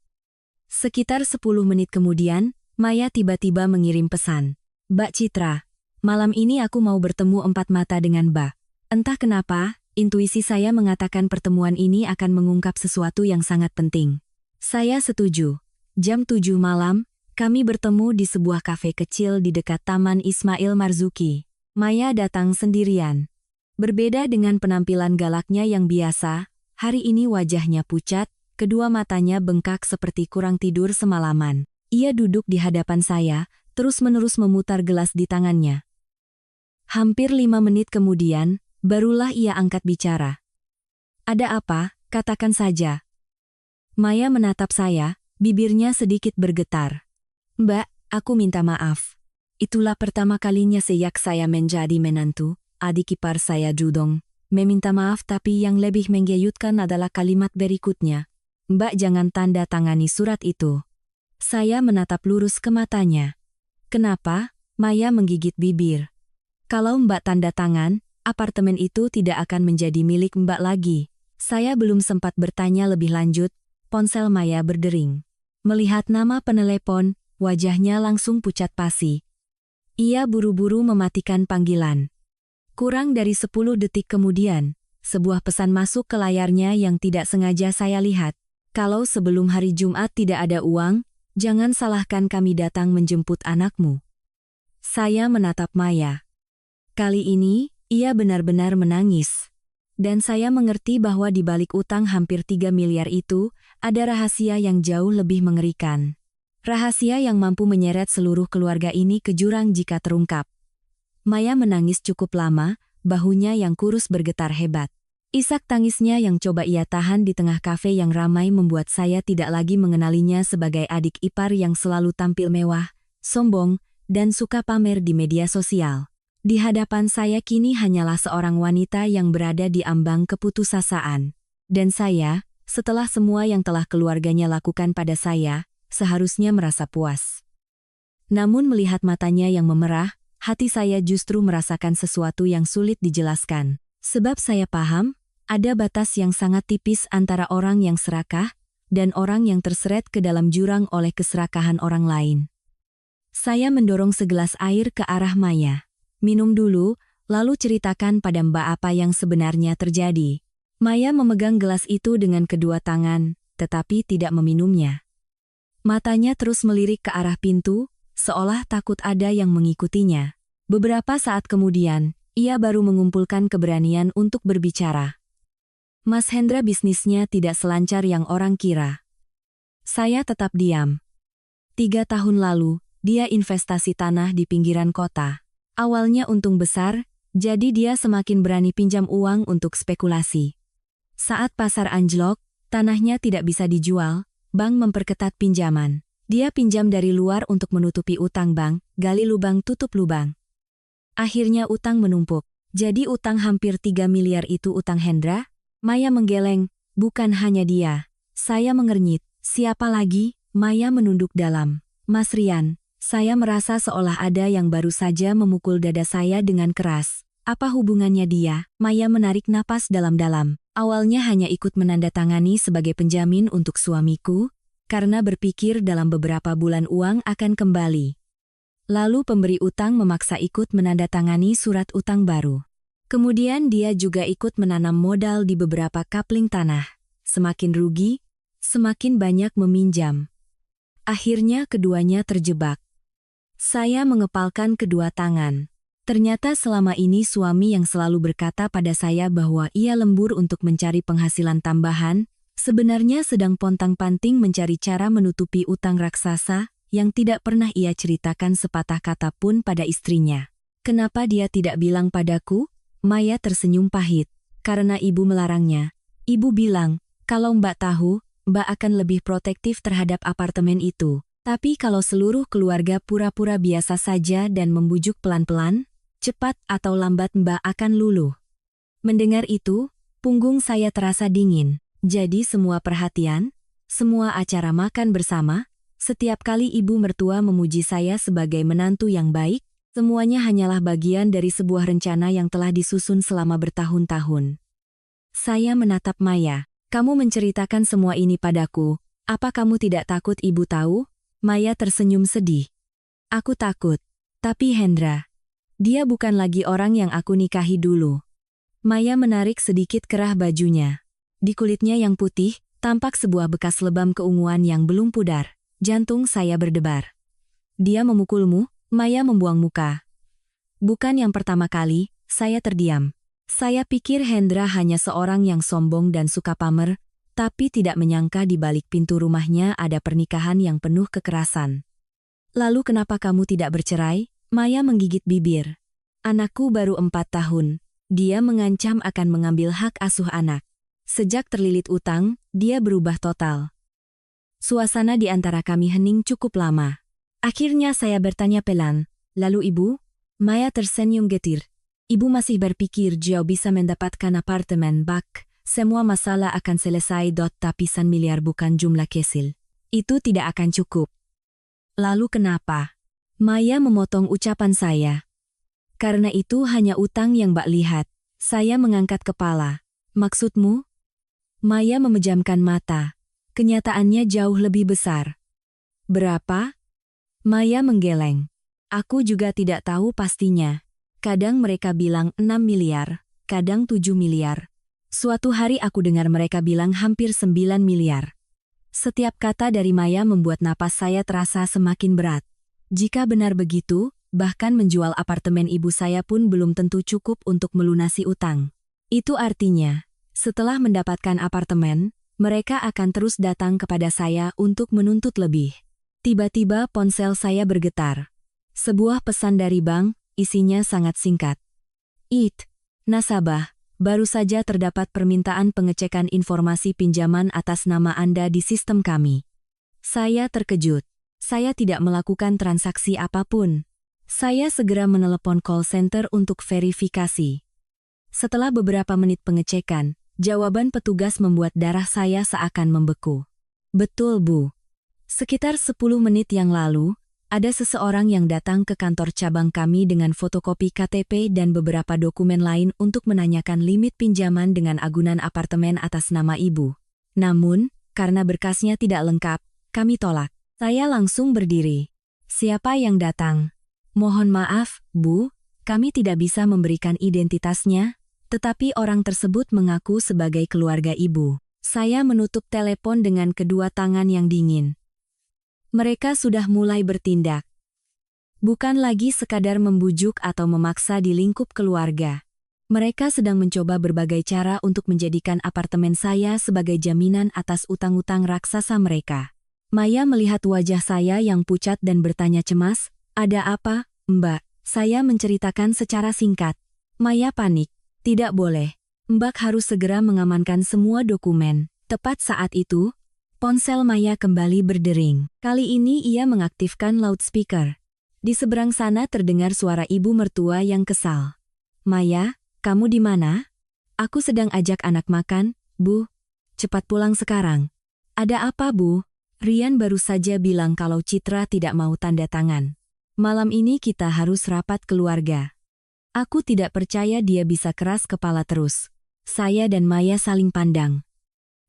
A: Sekitar 10 menit kemudian, Maya tiba-tiba mengirim pesan. Mbak Citra, malam ini aku mau bertemu 4 mata dengan Mbak. Entah kenapa, intuisi saya mengatakan pertemuan ini akan mengungkap sesuatu yang sangat penting. Saya setuju. Jam 7 malam, kami bertemu di sebuah kafe kecil di dekat Taman Ismail Marzuki. Maya datang sendirian. Berbeda dengan penampilan galaknya yang biasa, hari ini wajahnya pucat, kedua matanya bengkak seperti kurang tidur semalaman. Ia duduk di hadapan saya, terus-menerus memutar gelas di tangannya. Hampir 5 menit kemudian, barulah ia angkat bicara. Ada apa? Katakan saja. Maya menatap saya, bibirnya sedikit bergetar. Mbak, aku minta maaf. Itulah pertama kalinya sejak saya menjadi menantu, adik ipar saya Judong. Meminta maaf tapi yang lebih menggeyutkan adalah kalimat berikutnya. Mbak jangan tanda tangani surat itu. Saya menatap lurus ke matanya. Kenapa? Maya menggigit bibir. Kalau Mbak tanda tangan, apartemen itu tidak akan menjadi milik Mbak lagi. Saya belum sempat bertanya lebih lanjut, ponsel Maya berdering. Melihat nama penelepon, wajahnya langsung pucat pasi. Ia buru-buru mematikan panggilan. Kurang dari 10 detik kemudian, sebuah pesan masuk ke layarnya yang tidak sengaja saya lihat. Kalau sebelum hari Jumat tidak ada uang, jangan salahkan kami datang menjemput anakmu. Saya menatap Maya. Kali ini, ia benar-benar menangis. Dan saya mengerti bahwa di balik utang hampir 3 miliar itu, ada rahasia yang jauh lebih mengerikan. Rahasia yang mampu menyeret seluruh keluarga ini ke jurang jika terungkap. Maya menangis cukup lama, bahunya yang kurus bergetar hebat. Isak tangisnya yang coba ia tahan di tengah kafe yang ramai membuat saya tidak lagi mengenalinya sebagai adik ipar yang selalu tampil mewah, sombong, dan suka pamer di media sosial. Di hadapan saya kini hanyalah seorang wanita yang berada di ambang keputusasaan. Dan saya, setelah semua yang telah keluarganya lakukan pada saya, seharusnya merasa puas. Namun melihat matanya yang memerah, hati saya justru merasakan sesuatu yang sulit dijelaskan. Sebab saya paham, ada batas yang sangat tipis antara orang yang serakah dan orang yang terseret ke dalam jurang oleh keserakahan orang lain. Saya mendorong segelas air ke arah Maya. Minum dulu, lalu ceritakan pada Mbak apa yang sebenarnya terjadi. Maya memegang gelas itu dengan kedua tangan, tetapi tidak meminumnya. Matanya terus melirik ke arah pintu, seolah takut ada yang mengikutinya. Beberapa saat kemudian, ia baru mengumpulkan keberanian untuk berbicara. Mas Hendra bisnisnya tidak selancar yang orang kira. Saya tetap diam. 3 tahun lalu, dia investasi tanah di pinggiran kota. Awalnya untung besar, jadi dia semakin berani pinjam uang untuk spekulasi. Saat pasar anjlok, tanahnya tidak bisa dijual, bank memperketat pinjaman. Dia pinjam dari luar untuk menutupi utang bank, gali lubang tutup lubang. Akhirnya utang menumpuk. Jadi utang hampir 3 miliar itu utang Hendra? Maya menggeleng, bukan hanya dia. Saya mengernyit, siapa lagi? Maya menunduk dalam. Mas Rian, saya merasa seolah ada yang baru saja memukul dada saya dengan keras. Apa hubungannya dia? Maya menarik napas dalam-dalam. Awalnya hanya ikut menandatangani sebagai penjamin untuk suamiku, karena berpikir dalam beberapa bulan uang akan kembali. Lalu pemberi utang memaksa ikut menandatangani surat utang baru. Kemudian dia juga ikut menanam modal di beberapa kapling tanah. Semakin rugi, semakin banyak meminjam. Akhirnya keduanya terjebak. Saya mengepalkan kedua tangan. Ternyata selama ini suami yang selalu berkata pada saya bahwa ia lembur untuk mencari penghasilan tambahan, sebenarnya sedang pontang-panting mencari cara menutupi utang raksasa yang tidak pernah ia ceritakan sepatah kata pun pada istrinya. Kenapa dia tidak bilang padaku? Maya tersenyum pahit. Karena ibu melarangnya. Ibu bilang, kalau Mbak tahu, Mbak akan lebih protektif terhadap apartemen itu. Tapi kalau seluruh keluarga pura-pura biasa saja dan membujuk pelan-pelan, cepat atau lambat Mbak akan luluh. Mendengar itu, punggung saya terasa dingin. Jadi semua perhatian, semua acara makan bersama, setiap kali ibu mertua memuji saya sebagai menantu yang baik, semuanya hanyalah bagian dari sebuah rencana yang telah disusun selama bertahun-tahun. Saya menatap Maya. Kamu menceritakan semua ini padaku. Apa kamu tidak takut ibu tahu? Maya tersenyum sedih. Aku takut. Tapi Hendra, dia bukan lagi orang yang aku nikahi dulu. Maya menarik sedikit kerah bajunya. Di kulitnya yang putih, tampak sebuah bekas lebam keunguan yang belum pudar. Jantung saya berdebar. Dia memukulmu? Maya membuang muka. Bukan yang pertama kali, saya terdiam. Saya pikir Hendra hanya seorang yang sombong dan suka pamer, tapi tidak menyangka di balik pintu rumahnya ada pernikahan yang penuh kekerasan. Lalu kenapa kamu tidak bercerai? Maya menggigit bibir. Anakku baru 4 tahun. Dia mengancam akan mengambil hak asuh anak. Sejak terlilit utang, dia berubah total. Suasana di antara kami hening cukup lama. Akhirnya saya bertanya pelan, lalu ibu? Maya tersenyum getir. Ibu masih berpikir jauh bisa mendapatkan apartemen bak. Semua masalah akan selesai. Tapi 1 miliar bukan jumlah kecil. Itu tidak akan cukup. Lalu kenapa? Maya memotong ucapan saya. Karena itu hanya utang yang Mbak lihat. Saya mengangkat kepala. Maksudmu? Maya memejamkan mata. Kenyataannya jauh lebih besar. Berapa? Maya menggeleng. Aku juga tidak tahu pastinya. Kadang mereka bilang 6 miliar, kadang 7 miliar. Suatu hari aku dengar mereka bilang hampir 9 miliar. Setiap kata dari Maya membuat napas saya terasa semakin berat. Jika benar begitu, bahkan menjual apartemen ibu saya pun belum tentu cukup untuk melunasi utang. Itu artinya, setelah mendapatkan apartemen, mereka akan terus datang kepada saya untuk menuntut lebih. Tiba-tiba ponsel saya bergetar. Sebuah pesan dari bank, isinya sangat singkat. Nasabah. Baru saja terdapat permintaan pengecekan informasi pinjaman atas nama Anda di sistem kami. Saya terkejut. Saya tidak melakukan transaksi apapun. Saya segera menelepon call center untuk verifikasi. Setelah beberapa menit pengecekan, jawaban petugas membuat darah saya seakan membeku. Betul, Bu. Sekitar 10 menit yang lalu, ada seseorang yang datang ke kantor cabang kami dengan fotokopi KTP dan beberapa dokumen lain untuk menanyakan limit pinjaman dengan agunan apartemen atas nama Ibu. Namun, karena berkasnya tidak lengkap, kami tolak. Saya langsung berdiri. Siapa yang datang? Mohon maaf, Bu, kami tidak bisa memberikan identitasnya, tetapi orang tersebut mengaku sebagai keluarga Ibu. Saya menutup telepon dengan kedua tangan yang dingin. Mereka sudah mulai bertindak. Bukan lagi sekadar membujuk atau memaksa di lingkup keluarga. Mereka sedang mencoba berbagai cara untuk menjadikan apartemen saya sebagai jaminan atas utang-utang raksasa mereka. Maya melihat wajah saya yang pucat dan bertanya cemas, "Ada apa, Mbak?" Saya menceritakan secara singkat. Maya panik. Tidak boleh. Mbak harus segera mengamankan semua dokumen. Tepat saat itu, ponsel Maya kembali berdering. Kali ini ia mengaktifkan loudspeaker. Di seberang sana terdengar suara ibu mertua yang kesal. "Maya, kamu di mana?" "Aku sedang ajak anak makan, Bu. Cepat pulang sekarang." "Ada apa, Bu?" "Rian baru saja bilang kalau Citra tidak mau tanda tangan. Malam ini kita harus rapat keluarga." Aku tidak percaya dia bisa keras kepala terus. Saya dan Maya saling pandang.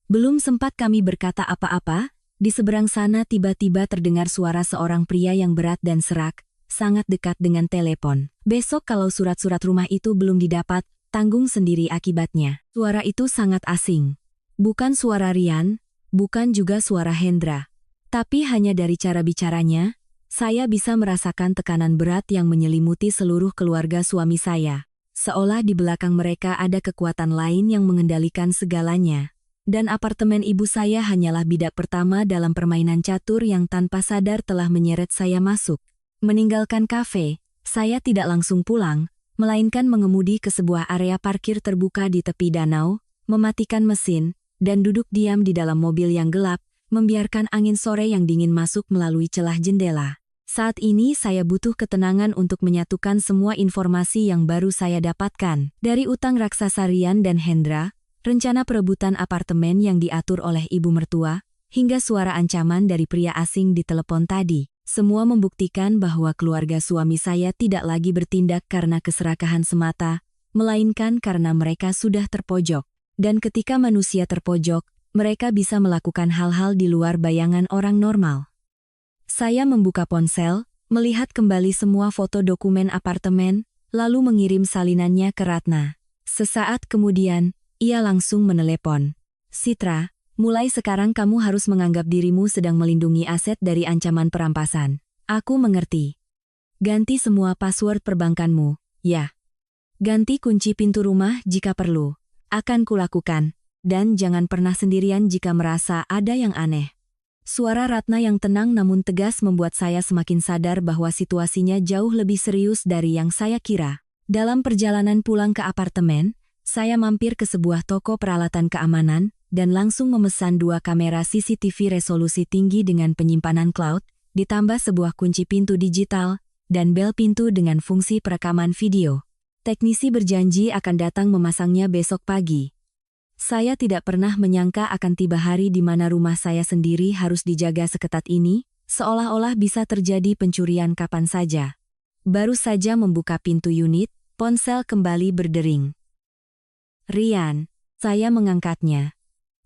A: Belum sempat kami berkata apa-apa, di seberang sana tiba-tiba terdengar suara seorang pria yang berat dan serak, sangat dekat dengan telepon. "Besok kalau surat-surat rumah itu belum didapat, tanggung sendiri akibatnya." Suara itu sangat asing. Bukan suara Rian, bukan juga suara Hendra. Tapi hanya dari cara bicaranya, saya bisa merasakan tekanan berat yang menyelimuti seluruh keluarga suami saya. Seolah di belakang mereka ada kekuatan lain yang mengendalikan segalanya. Dan apartemen ibu saya hanyalah bidak pertama dalam permainan catur yang tanpa sadar telah menyeret saya masuk. Meninggalkan kafe, saya tidak langsung pulang, melainkan mengemudi ke sebuah area parkir terbuka di tepi danau, mematikan mesin, dan duduk diam di dalam mobil yang gelap, membiarkan angin sore yang dingin masuk melalui celah jendela. Saat ini saya butuh ketenangan untuk menyatukan semua informasi yang baru saya dapatkan. Dari utang raksasa Rian dan Hendra, rencana perebutan apartemen yang diatur oleh ibu mertua, hingga suara ancaman dari pria asing di telepon tadi. Semua membuktikan bahwa keluarga suami saya tidak lagi bertindak karena keserakahan semata, melainkan karena mereka sudah terpojok. Dan ketika manusia terpojok, mereka bisa melakukan hal-hal di luar bayangan orang normal. Saya membuka ponsel, melihat kembali semua foto dokumen apartemen, lalu mengirim salinannya ke Ratna. Sesaat kemudian, ia langsung menelepon. "Citra, mulai sekarang kamu harus menganggap dirimu sedang melindungi aset dari ancaman perampasan." "Aku mengerti." "Ganti semua password perbankanmu, ya. Ganti kunci pintu rumah jika perlu. Akan kulakukan. Dan jangan pernah sendirian jika merasa ada yang aneh." Suara Ratna yang tenang namun tegas membuat saya semakin sadar bahwa situasinya jauh lebih serius dari yang saya kira. Dalam perjalanan pulang ke apartemen, saya mampir ke sebuah toko peralatan keamanan, dan langsung memesan 2 kamera CCTV resolusi tinggi dengan penyimpanan cloud, ditambah sebuah kunci pintu digital, dan bel pintu dengan fungsi perekaman video. Teknisi berjanji akan datang memasangnya besok pagi. Saya tidak pernah menyangka akan tiba hari di mana rumah saya sendiri harus dijaga seketat ini, seolah-olah bisa terjadi pencurian kapan saja. Baru saja membuka pintu unit, ponsel kembali berdering. "Rian." Saya mengangkatnya.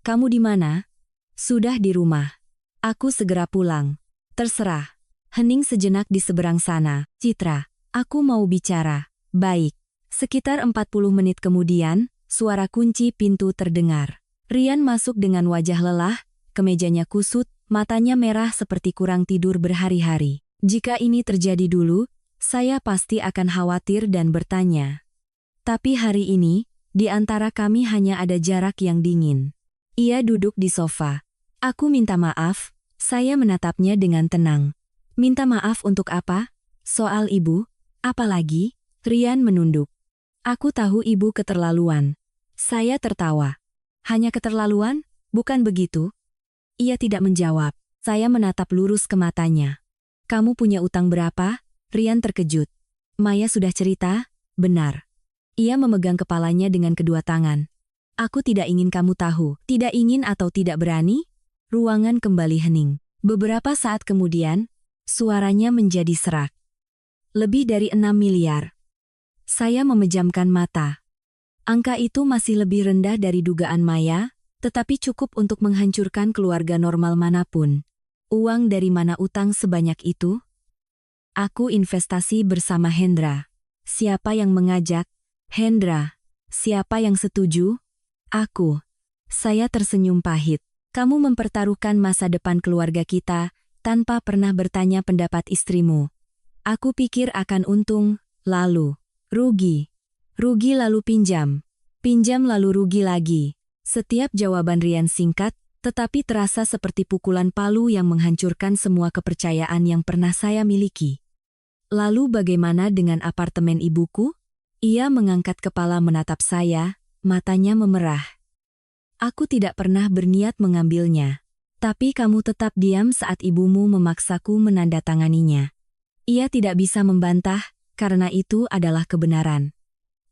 A: "Kamu di mana?" "Sudah di rumah. Aku segera pulang." "Terserah." Hening sejenak di seberang sana. "Citra, aku mau bicara." "Baik." Sekitar 40 menit kemudian, suara kunci pintu terdengar. Rian masuk dengan wajah lelah, kemejanya kusut, matanya merah seperti kurang tidur berhari-hari. Jika ini terjadi dulu, saya pasti akan khawatir dan bertanya. Tapi hari ini, di antara kami hanya ada jarak yang dingin. Ia duduk di sofa. "Aku minta maaf." Saya menatapnya dengan tenang. "Minta maaf untuk apa? Soal ibu? Apalagi?" Rian menunduk. "Aku tahu ibu keterlaluan." Saya tertawa. "Hanya keterlaluan? Bukan begitu?" Ia tidak menjawab. Saya menatap lurus ke matanya. "Kamu punya utang berapa, Rian terkejut. Maya sudah cerita? Benar. Ia memegang kepalanya dengan kedua tangan. Aku tidak ingin kamu tahu. Tidak ingin atau tidak berani? Ruangan kembali hening. Beberapa saat kemudian, suaranya menjadi serak. Lebih dari 6 miliar. Saya memejamkan mata. Angka itu masih lebih rendah dari dugaan Maya, tetapi cukup untuk menghancurkan keluarga normal manapun. Uang dari mana utang sebanyak itu? Aku investasi bersama Hendra. Siapa yang mengajak? Hendra. Siapa yang setuju? Aku. Saya tersenyum pahit. Kamu mempertaruhkan masa depan keluarga kita, tanpa pernah bertanya pendapat istrimu. Aku pikir akan untung, lalu rugi. Rugi lalu pinjam. Pinjam lalu rugi lagi. Setiap jawaban Rian singkat, tetapi terasa seperti pukulan palu yang menghancurkan semua kepercayaan yang pernah saya miliki. Lalu bagaimana dengan apartemen ibuku? Ia mengangkat kepala menatap saya, matanya memerah. Aku tidak pernah berniat mengambilnya. Tapi kamu tetap diam saat ibumu memaksaku menandatanganinya. Ia tidak bisa membantah, karena itu adalah kebenaran.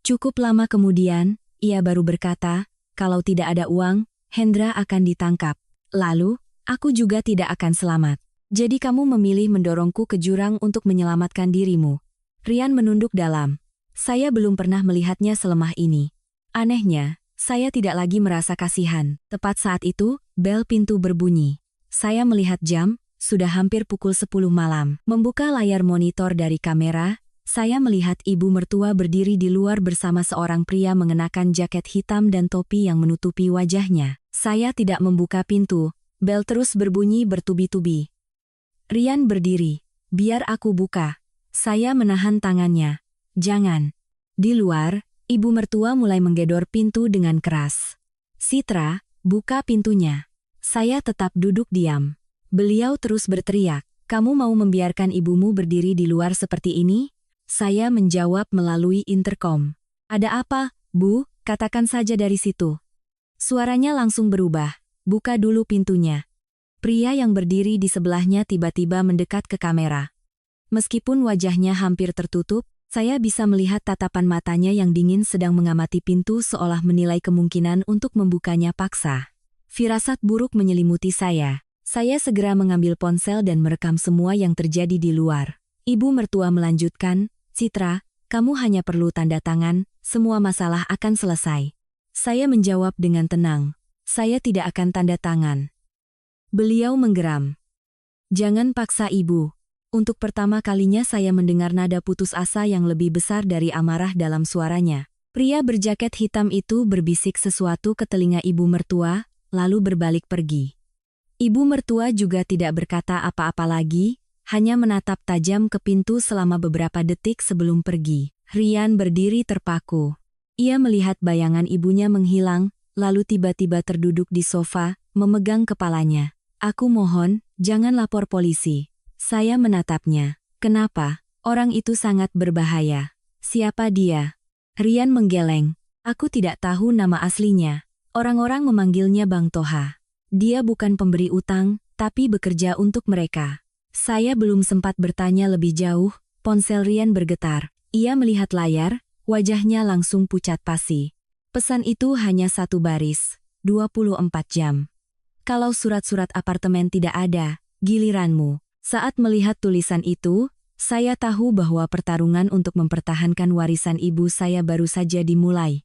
A: Cukup lama kemudian, ia baru berkata, kalau tidak ada uang, Hendra akan ditangkap. Lalu, aku juga tidak akan selamat. Jadi kamu memilih mendorongku ke jurang untuk menyelamatkan dirimu. Rian menunduk dalam. Saya belum pernah melihatnya selemah ini. Anehnya, saya tidak lagi merasa kasihan. Tepat saat itu, bel pintu berbunyi. Saya melihat jam, sudah hampir pukul 10 malam. Membuka layar monitor dari kamera, saya melihat ibu mertua berdiri di luar bersama seorang pria mengenakan jaket hitam dan topi yang menutupi wajahnya. Saya tidak membuka pintu, bel terus berbunyi bertubi-tubi. Rian berdiri. Biar aku buka. Saya menahan tangannya. Jangan. Di luar, ibu mertua mulai menggedor pintu dengan keras. Citra, buka pintunya. Saya tetap duduk diam. Beliau terus berteriak. Kamu mau membiarkan ibumu berdiri di luar seperti ini? Saya menjawab melalui intercom. Ada apa, Bu? Katakan saja dari situ. Suaranya langsung berubah. Buka dulu pintunya. Pria yang berdiri di sebelahnya tiba-tiba mendekat ke kamera. Meskipun wajahnya hampir tertutup, saya bisa melihat tatapan matanya yang dingin sedang mengamati pintu seolah menilai kemungkinan untuk membukanya paksa. Firasat buruk menyelimuti saya. Saya segera mengambil ponsel dan merekam semua yang terjadi di luar. Ibu mertua melanjutkan, Citra, kamu hanya perlu tanda tangan, semua masalah akan selesai. Saya menjawab dengan tenang. Saya tidak akan tanda tangan. Beliau menggeram. Jangan paksa ibu. Untuk pertama kalinya saya mendengar nada putus asa yang lebih besar dari amarah dalam suaranya. Pria berjaket hitam itu berbisik sesuatu ke telinga ibu mertua, lalu berbalik pergi. Ibu mertua juga tidak berkata apa-apa lagi, hanya menatap tajam ke pintu selama beberapa detik sebelum pergi. Rian berdiri terpaku. Ia melihat bayangan ibunya menghilang, lalu tiba-tiba terduduk di sofa, memegang kepalanya. Aku mohon, jangan lapor polisi. Saya menatapnya. Kenapa? Orang itu sangat berbahaya. Siapa dia? Rian menggeleng. Aku tidak tahu nama aslinya. Orang-orang memanggilnya Bang Toha. Dia bukan pemberi utang, tapi bekerja untuk mereka. Saya belum sempat bertanya lebih jauh, ponsel Rian bergetar. Ia melihat layar, wajahnya langsung pucat pasi. Pesan itu hanya satu baris, 24 jam. Kalau surat-surat apartemen tidak ada, giliranmu. Saat melihat tulisan itu, saya tahu bahwa pertarungan untuk mempertahankan warisan ibu saya baru saja dimulai.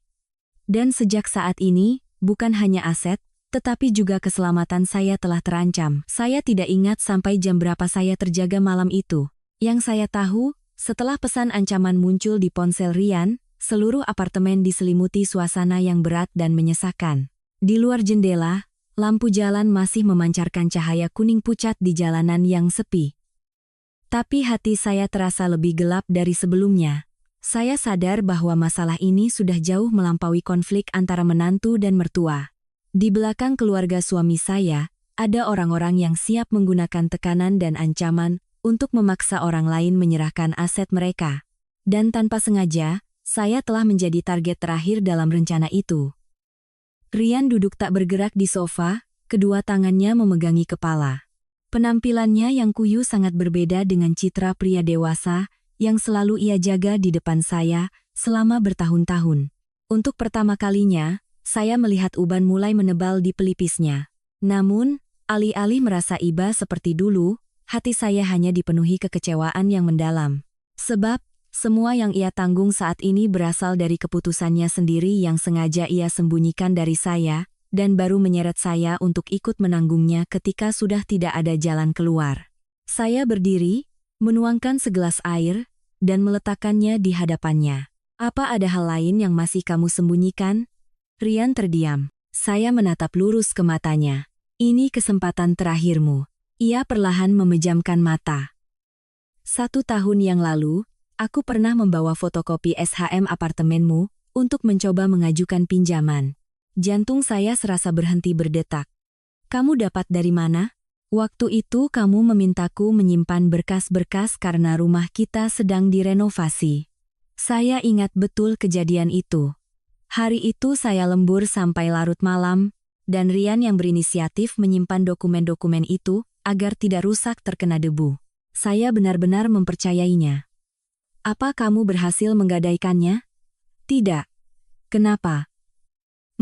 A: Dan sejak saat ini, bukan hanya aset, tetapi juga keselamatan saya telah terancam. Saya tidak ingat sampai jam berapa saya terjaga malam itu. Yang saya tahu, setelah pesan ancaman muncul di ponsel Rian, seluruh apartemen diselimuti suasana yang berat dan menyesakan. Di luar jendela, lampu jalan masih memancarkan cahaya kuning pucat di jalanan yang sepi. Tapi hati saya terasa lebih gelap dari sebelumnya. Saya sadar bahwa masalah ini sudah jauh melampaui konflik antara menantu dan mertua. Di belakang keluarga suami saya, ada orang-orang yang siap menggunakan tekanan dan ancaman untuk memaksa orang lain menyerahkan aset mereka. Dan tanpa sengaja, saya telah menjadi target terakhir dalam rencana itu. Rian duduk tak bergerak di sofa, kedua tangannya memegangi kepala. Penampilannya yang kuyu sangat berbeda dengan citra pria dewasa yang selalu ia jaga di depan saya selama bertahun-tahun. Untuk pertama kalinya, saya melihat uban mulai menebal di pelipisnya. Namun, alih-alih merasa iba seperti dulu, hati saya hanya dipenuhi kekecewaan yang mendalam. Sebab, semua yang ia tanggung saat ini berasal dari keputusannya sendiri yang sengaja ia sembunyikan dari saya, dan baru menyeret saya untuk ikut menanggungnya ketika sudah tidak ada jalan keluar. Saya berdiri, menuangkan segelas air, dan meletakkannya di hadapannya. Apa ada hal lain yang masih kamu sembunyikan? Rian terdiam. Saya menatap lurus ke matanya. Ini kesempatan terakhirmu. Ia perlahan memejamkan mata. 1 tahun yang lalu, aku pernah membawa fotokopi SHM apartemenmu untuk mencoba mengajukan pinjaman. Jantung saya serasa berhenti berdetak. Kamu dapat dari mana? Waktu itu kamu memintaku menyimpan berkas-berkas karena rumah kita sedang direnovasi. Saya ingat betul kejadian itu. Hari itu saya lembur sampai larut malam, dan Rian yang berinisiatif menyimpan dokumen-dokumen itu agar tidak rusak terkena debu. Saya benar-benar mempercayainya. Apa kamu berhasil menggadaikannya? Tidak. Kenapa?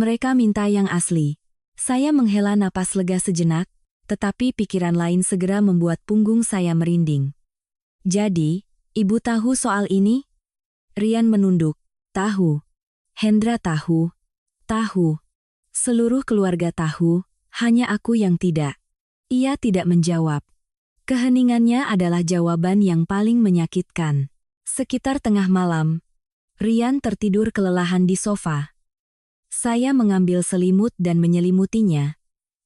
A: Mereka minta yang asli. Saya menghela napas lega sejenak, tetapi pikiran lain segera membuat punggung saya merinding. Jadi, ibu tahu soal ini? Rian menunduk. Tahu. Hendra tahu. Tahu. Seluruh keluarga tahu, hanya aku yang tidak. Ia tidak menjawab. Keheningannya adalah jawaban yang paling menyakitkan. Sekitar tengah malam, Rian tertidur kelelahan di sofa. Saya mengambil selimut dan menyelimutinya.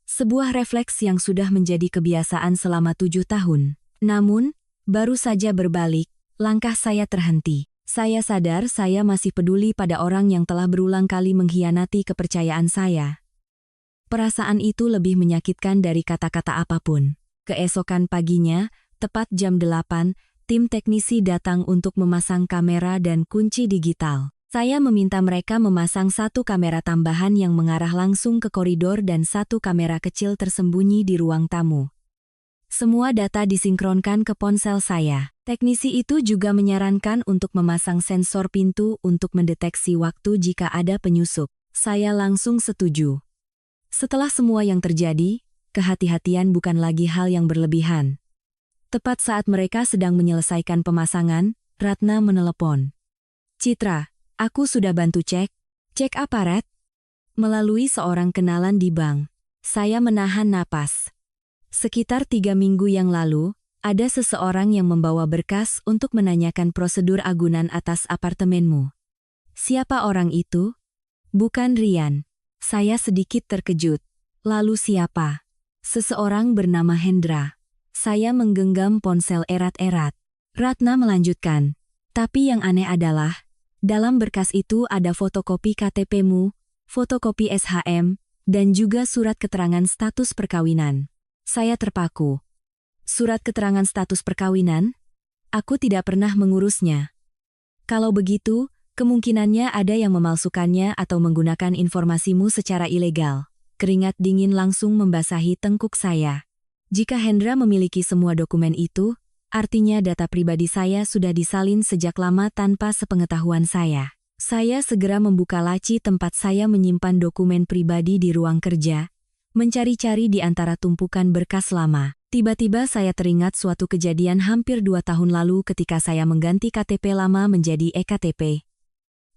A: Sebuah refleks yang sudah menjadi kebiasaan selama 7 tahun. Namun, baru saja berbalik, langkah saya terhenti. Saya sadar saya masih peduli pada orang yang telah berulang kali mengkhianati kepercayaan saya. Perasaan itu lebih menyakitkan dari kata-kata apapun. Keesokan paginya, tepat jam 8, tim teknisi datang untuk memasang kamera dan kunci digital. Saya meminta mereka memasang 1 kamera tambahan yang mengarah langsung ke koridor dan 1 kamera kecil tersembunyi di ruang tamu. Semua data disinkronkan ke ponsel saya. Teknisi itu juga menyarankan untuk memasang sensor pintu untuk mendeteksi waktu jika ada penyusup. Saya langsung setuju. Setelah semua yang terjadi, kehati-hatian bukan lagi hal yang berlebihan. Tepat saat mereka sedang menyelesaikan pemasangan, Ratna menelepon. Citra, aku sudah bantu cek. Cek apa, Rat? Melalui seorang kenalan di bank. Saya menahan napas. Sekitar 3 minggu yang lalu, ada seseorang yang membawa berkas untuk menanyakan prosedur agunan atas apartemenmu. Siapa orang itu? Bukan Rian. Saya sedikit terkejut. Lalu siapa? Seseorang bernama Hendra. Saya menggenggam ponsel erat-erat. Ratna melanjutkan. Tapi yang aneh adalah, dalam berkas itu ada fotokopi KTP-mu, fotokopi SHM, dan juga surat keterangan status perkawinan. Saya terpaku. Surat keterangan status perkawinan? Aku tidak pernah mengurusnya. Kalau begitu, kemungkinannya ada yang memalsukannya atau menggunakan informasimu secara ilegal. Keringat dingin langsung membasahi tengkuk saya. Jika Hendra memiliki semua dokumen itu, artinya data pribadi saya sudah disalin sejak lama tanpa sepengetahuan saya. Saya segera membuka laci tempat saya menyimpan dokumen pribadi di ruang kerja, mencari-cari di antara tumpukan berkas lama. Tiba-tiba saya teringat suatu kejadian hampir 2 tahun lalu ketika saya mengganti KTP lama menjadi e-KTP.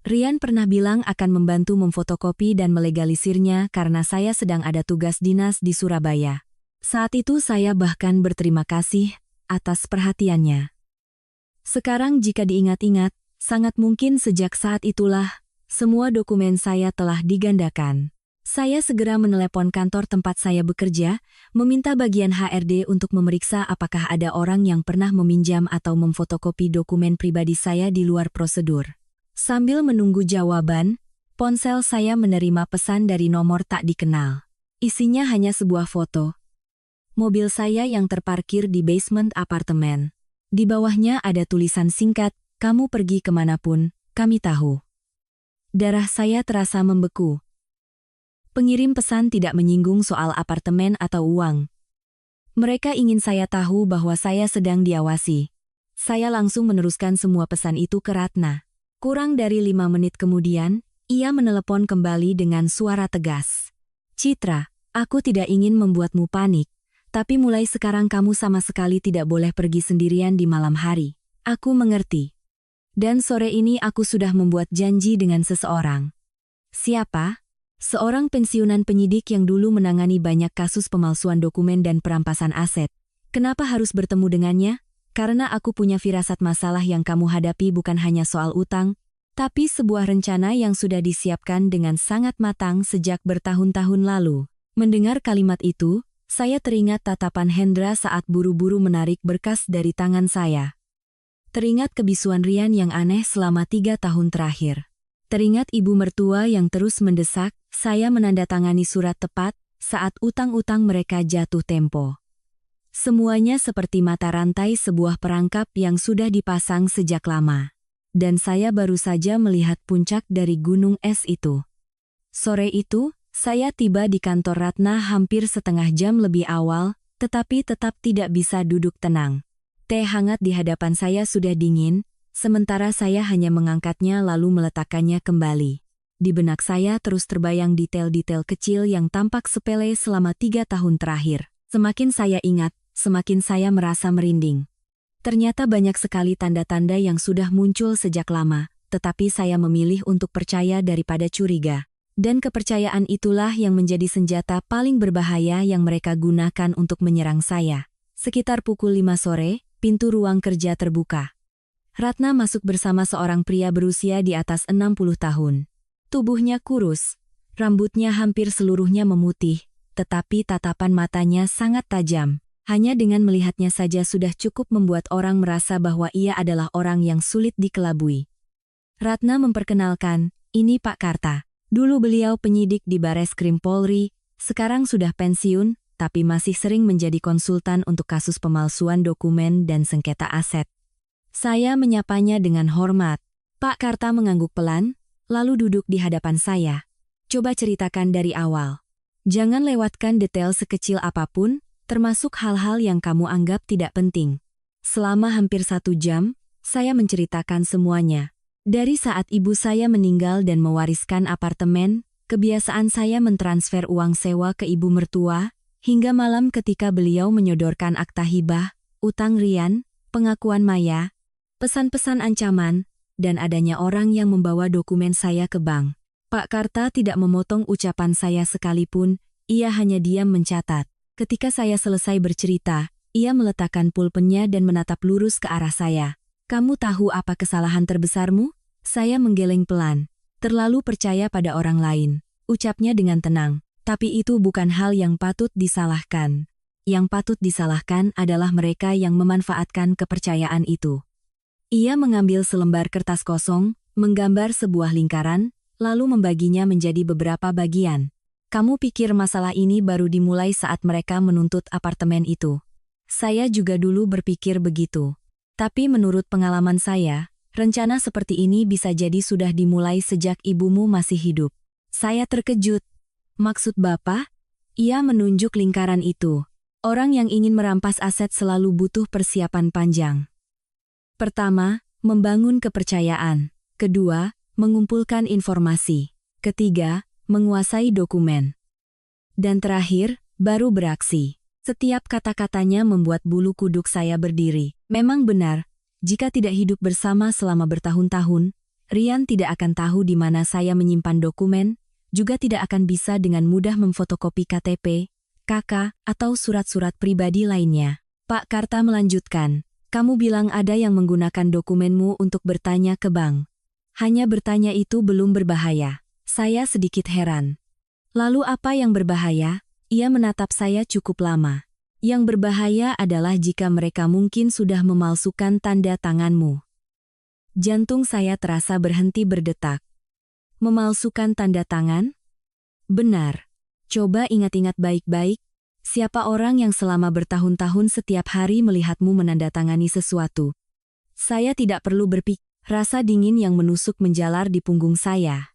A: Rian pernah bilang akan membantu memfotokopi dan melegalisirnya karena saya sedang ada tugas dinas di Surabaya. Saat itu saya bahkan berterima kasih atas perhatiannya. Sekarang jika diingat-ingat, sangat mungkin sejak saat itulah, semua dokumen saya telah digandakan. Saya segera menelepon kantor tempat saya bekerja, meminta bagian HRD untuk memeriksa apakah ada orang yang pernah meminjam atau memfotokopi dokumen pribadi saya di luar prosedur. Sambil menunggu jawaban, ponsel saya menerima pesan dari nomor tak dikenal. Isinya hanya sebuah foto. Mobil saya yang terparkir di basement apartemen. Di bawahnya ada tulisan singkat, "Kamu pergi kemanapun, kami tahu." Darah saya terasa membeku. Pengirim pesan tidak menyinggung soal apartemen atau uang. Mereka ingin saya tahu bahwa saya sedang diawasi. Saya langsung meneruskan semua pesan itu ke Ratna. Kurang dari 5 menit kemudian, ia menelepon kembali dengan suara tegas. Citra, aku tidak ingin membuatmu panik, tapi mulai sekarang kamu sama sekali tidak boleh pergi sendirian di malam hari. Aku mengerti. Dan sore ini aku sudah membuat janji dengan seseorang. Siapa? Seorang pensiunan penyidik yang dulu menangani banyak kasus pemalsuan dokumen dan perampasan aset. Kenapa harus bertemu dengannya? Karena aku punya firasat masalah yang kamu hadapi bukan hanya soal utang, tapi sebuah rencana yang sudah disiapkan dengan sangat matang sejak bertahun-tahun lalu. Mendengar kalimat itu, saya teringat tatapan Hendra saat buru-buru menarik berkas dari tangan saya. Teringat kebisuan Rian yang aneh selama 3 tahun terakhir. Teringat ibu mertua yang terus mendesak saya menandatangani surat tepat saat utang-utang mereka jatuh tempo. Semuanya seperti mata rantai sebuah perangkap yang sudah dipasang sejak lama. Dan saya baru saja melihat puncak dari gunung es itu. Sore itu, saya tiba di kantor Ratna hampir setengah jam lebih awal, tetapi tetap tidak bisa duduk tenang. Teh hangat di hadapan saya sudah dingin, sementara saya hanya mengangkatnya lalu meletakkannya kembali. Di benak saya terus terbayang detail-detail kecil yang tampak sepele selama 3 tahun terakhir. Semakin saya ingat, semakin saya merasa merinding. Ternyata banyak sekali tanda-tanda yang sudah muncul sejak lama, tetapi saya memilih untuk percaya daripada curiga. Dan kepercayaan itulah yang menjadi senjata paling berbahaya yang mereka gunakan untuk menyerang saya. Sekitar pukul 5 sore, pintu ruang kerja terbuka. Ratna masuk bersama seorang pria berusia di atas 60 tahun. Tubuhnya kurus, rambutnya hampir seluruhnya memutih, tetapi tatapan matanya sangat tajam. Hanya dengan melihatnya saja sudah cukup membuat orang merasa bahwa ia adalah orang yang sulit dikelabui. Ratna memperkenalkan, ini Pak Karta. Dulu beliau penyidik di Bareskrim Polri, sekarang sudah pensiun, tapi masih sering menjadi konsultan untuk kasus pemalsuan dokumen dan sengketa aset. Saya menyapanya dengan hormat. Pak Karta mengangguk pelan, lalu duduk di hadapan saya. Coba ceritakan dari awal. Jangan lewatkan detail sekecil apapun, termasuk hal-hal yang kamu anggap tidak penting. Selama hampir 1 jam, saya menceritakan semuanya. Dari saat ibu saya meninggal dan mewariskan apartemen, kebiasaan saya mentransfer uang sewa ke ibu mertua, hingga malam ketika beliau menyodorkan akta hibah, utang Rian, pengakuan Maya, pesan-pesan ancaman, dan adanya orang yang membawa dokumen saya ke bank. Pak Karta tidak memotong ucapan saya sekalipun, ia hanya diam mencatat. Ketika saya selesai bercerita, ia meletakkan pulpennya dan menatap lurus ke arah saya. Kamu tahu apa kesalahan terbesarmu? Saya menggeleng pelan. Terlalu percaya pada orang lain. Ucapnya dengan tenang. Tapi itu bukan hal yang patut disalahkan. Yang patut disalahkan adalah mereka yang memanfaatkan kepercayaan itu. Ia mengambil selembar kertas kosong, menggambar sebuah lingkaran, lalu membaginya menjadi beberapa bagian. Kamu pikir masalah ini baru dimulai saat mereka menuntut apartemen itu. Saya juga dulu berpikir begitu. Tapi menurut pengalaman saya, rencana seperti ini bisa jadi sudah dimulai sejak ibumu masih hidup. Saya terkejut. Maksud Bapak? Ia menunjuk lingkaran itu. Orang yang ingin merampas aset selalu butuh persiapan panjang. Pertama, membangun kepercayaan. Kedua, mengumpulkan informasi. Ketiga, menguasai dokumen. Dan terakhir, baru beraksi. Setiap kata-katanya membuat bulu kuduk saya berdiri. Memang benar, jika tidak hidup bersama selama bertahun-tahun, Rian tidak akan tahu di mana saya menyimpan dokumen, juga tidak akan bisa dengan mudah memfotokopi KTP, KK, atau surat-surat pribadi lainnya. Pak Karta melanjutkan, kamu bilang ada yang menggunakan dokumenmu untuk bertanya ke bank. Hanya bertanya itu belum berbahaya. Saya sedikit heran. Lalu apa yang berbahaya? Ia menatap saya cukup lama. Yang berbahaya adalah jika mereka mungkin sudah memalsukan tanda tanganmu. Jantung saya terasa berhenti berdetak. Memalsukan tanda tangan? Benar. Coba ingat-ingat baik-baik, siapa orang yang selama bertahun-tahun setiap hari melihatmu menandatangani sesuatu? Saya tidak perlu berpikir, rasa dingin yang menusuk menjalar di punggung saya.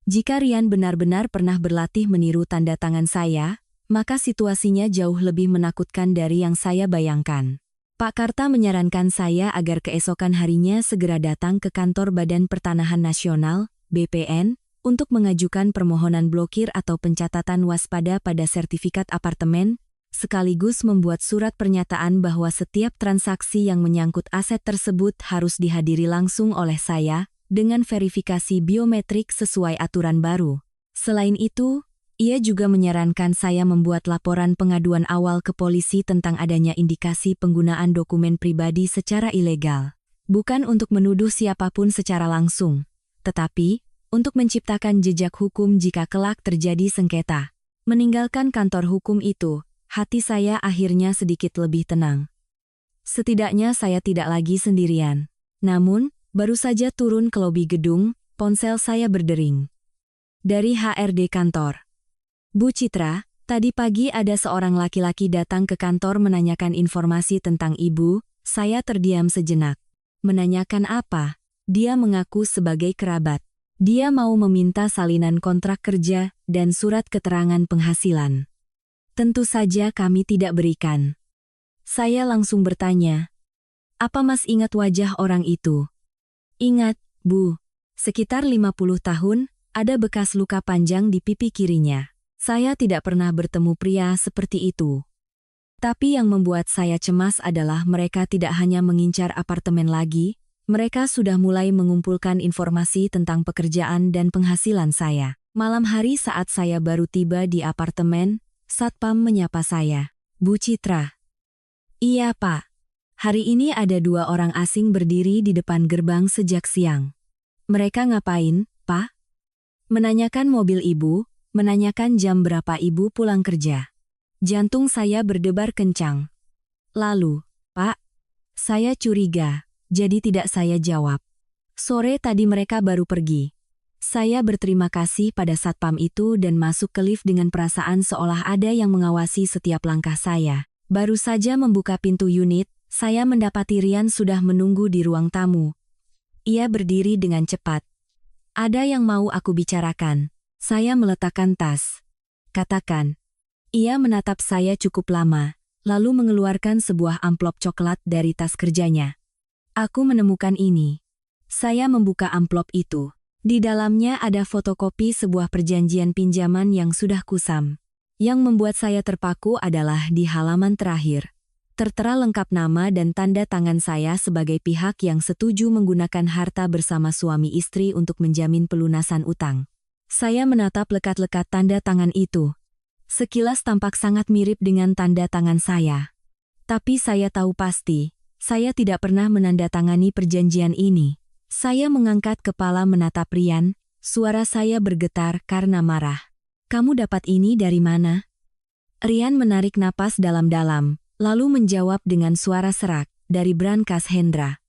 A: Jika Rian benar-benar pernah berlatih meniru tanda tangan saya, maka situasinya jauh lebih menakutkan dari yang saya bayangkan. Pak Karta menyarankan saya agar keesokan harinya segera datang ke kantor Badan Pertanahan Nasional, BPN, untuk mengajukan permohonan blokir atau pencatatan waspada pada sertifikat apartemen, sekaligus membuat surat pernyataan bahwa setiap transaksi yang menyangkut aset tersebut harus dihadiri langsung oleh saya, dengan verifikasi biometrik sesuai aturan baru. Selain itu, ia juga menyarankan saya membuat laporan pengaduan awal ke polisi tentang adanya indikasi penggunaan dokumen pribadi secara ilegal. Bukan untuk menuduh siapapun secara langsung, tetapi untuk menciptakan jejak hukum jika kelak terjadi sengketa. Meninggalkan kantor hukum itu, hati saya akhirnya sedikit lebih tenang. Setidaknya saya tidak lagi sendirian. Namun, baru saja turun ke lobi gedung, ponsel saya berdering. Dari HRD kantor. Bu Citra, tadi pagi ada seorang laki-laki datang ke kantor menanyakan informasi tentang ibu. Saya terdiam sejenak. Menanyakan apa? Dia mengaku sebagai kerabat. Dia mau meminta salinan kontrak kerja dan surat keterangan penghasilan. Tentu saja kami tidak berikan. Saya langsung bertanya, "Apa Mas ingat wajah orang itu?" "Ingat, Bu. Sekitar 50 tahun, ada bekas luka panjang di pipi kirinya. Saya tidak pernah bertemu pria seperti itu." Tapi yang membuat saya cemas adalah mereka tidak hanya mengincar apartemen lagi, mereka sudah mulai mengumpulkan informasi tentang pekerjaan dan penghasilan saya. Malam hari saat saya baru tiba di apartemen, Satpam menyapa saya. "Bu Citra." "Iya, Pak. Hari ini ada 2 orang asing berdiri di depan gerbang sejak siang." "Mereka ngapain, Pak?" "Menanyakan mobil Ibu, menanyakan jam berapa Ibu pulang kerja." Jantung saya berdebar kencang. "Lalu, Pak?" Saya curiga, jadi tidak saya jawab. "Sore tadi mereka baru pergi." Saya berterima kasih pada satpam itu dan masuk ke lift dengan perasaan seolah ada yang mengawasi setiap langkah saya. Baru saja membuka pintu unit, saya mendapati Rian sudah menunggu di ruang tamu. Ia berdiri dengan cepat. "Ada yang mau aku bicarakan." Saya meletakkan tas. "Katakan." Ia menatap saya cukup lama, lalu mengeluarkan sebuah amplop coklat dari tas kerjanya. "Aku menemukan ini." Saya membuka amplop itu. Di dalamnya ada fotokopi sebuah perjanjian pinjaman yang sudah kusam. Yang membuat saya terpaku adalah di halaman terakhir. Tertera lengkap nama dan tanda tangan saya sebagai pihak yang setuju menggunakan harta bersama suami istri untuk menjamin pelunasan utang. Saya menatap lekat-lekat tanda tangan itu. Sekilas tampak sangat mirip dengan tanda tangan saya. Tapi saya tahu pasti, saya tidak pernah menandatangani perjanjian ini. Saya mengangkat kepala menatap Rian, suara saya bergetar karena marah. "Kamu dapat ini dari mana?" Rian menarik napas dalam-dalam, lalu menjawab dengan suara serak, "Dari brankas Hendra."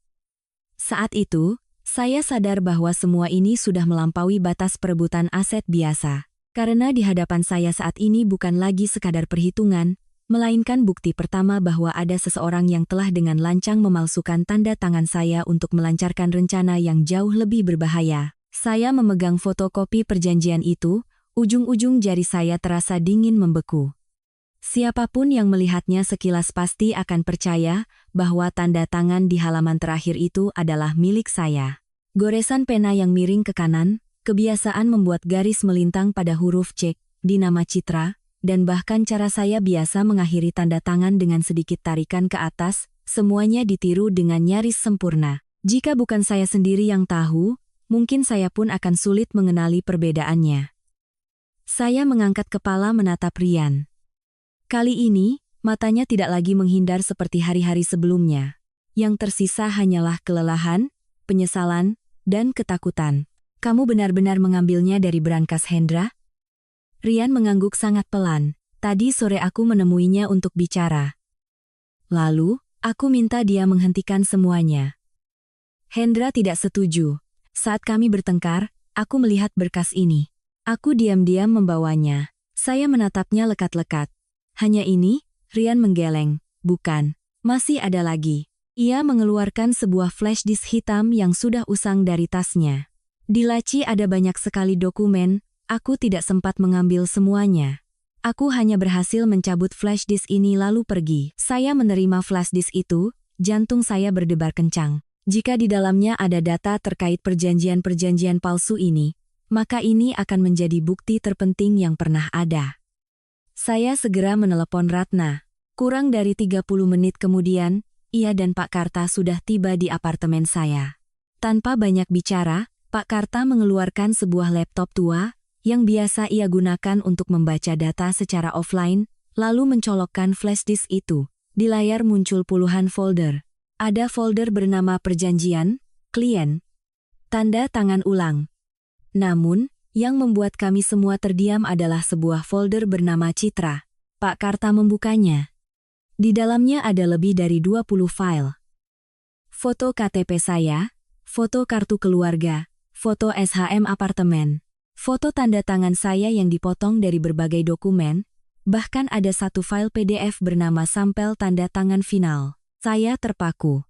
A: Saat itu, saya sadar bahwa semua ini sudah melampaui batas perebutan aset biasa. Karena di hadapan saya saat ini bukan lagi sekadar perhitungan, melainkan bukti pertama bahwa ada seseorang yang telah dengan lancang memalsukan tanda tangan saya untuk melancarkan rencana yang jauh lebih berbahaya. Saya memegang fotokopi perjanjian itu, ujung-ujung jari saya terasa dingin membeku. Siapapun yang melihatnya sekilas pasti akan percaya bahwa tanda tangan di halaman terakhir itu adalah milik saya. Goresan pena yang miring ke kanan, kebiasaan membuat garis melintang pada huruf C di nama Citra, dan bahkan cara saya biasa mengakhiri tanda tangan dengan sedikit tarikan ke atas, semuanya ditiru dengan nyaris sempurna. Jika bukan saya sendiri yang tahu, mungkin saya pun akan sulit mengenali perbedaannya. Saya mengangkat kepala menatap Rian. Kali ini, matanya tidak lagi menghindar seperti hari-hari sebelumnya. Yang tersisa hanyalah kelelahan, penyesalan, dan ketakutan. "Kamu benar-benar mengambilnya dari brankas Hendra?" Rian mengangguk sangat pelan. "Tadi sore aku menemuinya untuk bicara. Lalu, aku minta dia menghentikan semuanya." Hendra tidak setuju. "Saat kami bertengkar, aku melihat berkas ini. Aku diam-diam membawanya." Saya menatapnya lekat-lekat. "Hanya ini?" Rian menggeleng. "Bukan. Masih ada lagi." Ia mengeluarkan sebuah flash disk hitam yang sudah usang dari tasnya. Di laci ada banyak sekali dokumen, aku tidak sempat mengambil semuanya. Aku hanya berhasil mencabut flash disk ini lalu pergi. Saya menerima flash disk itu, jantung saya berdebar kencang. Jika di dalamnya ada data terkait perjanjian-perjanjian palsu ini, maka ini akan menjadi bukti terpenting yang pernah ada. Saya segera menelepon Ratna. Kurang dari 30 menit kemudian, ia dan Pak Karta sudah tiba di apartemen saya. Tanpa banyak bicara, Pak Karta mengeluarkan sebuah laptop tua, yang biasa ia gunakan untuk membaca data secara offline, lalu mencolokkan flash disk itu. Di layar muncul puluhan folder. Ada folder bernama perjanjian, klien, tanda tangan ulang. Namun, yang membuat kami semua terdiam adalah sebuah folder bernama Citra. Pak Karta membukanya. Di dalamnya ada lebih dari 20 file. Foto KTP saya, foto kartu keluarga, foto SHM apartemen, foto tanda tangan saya yang dipotong dari berbagai dokumen, bahkan ada satu file PDF bernama sampel tanda tangan final. Saya terpaku.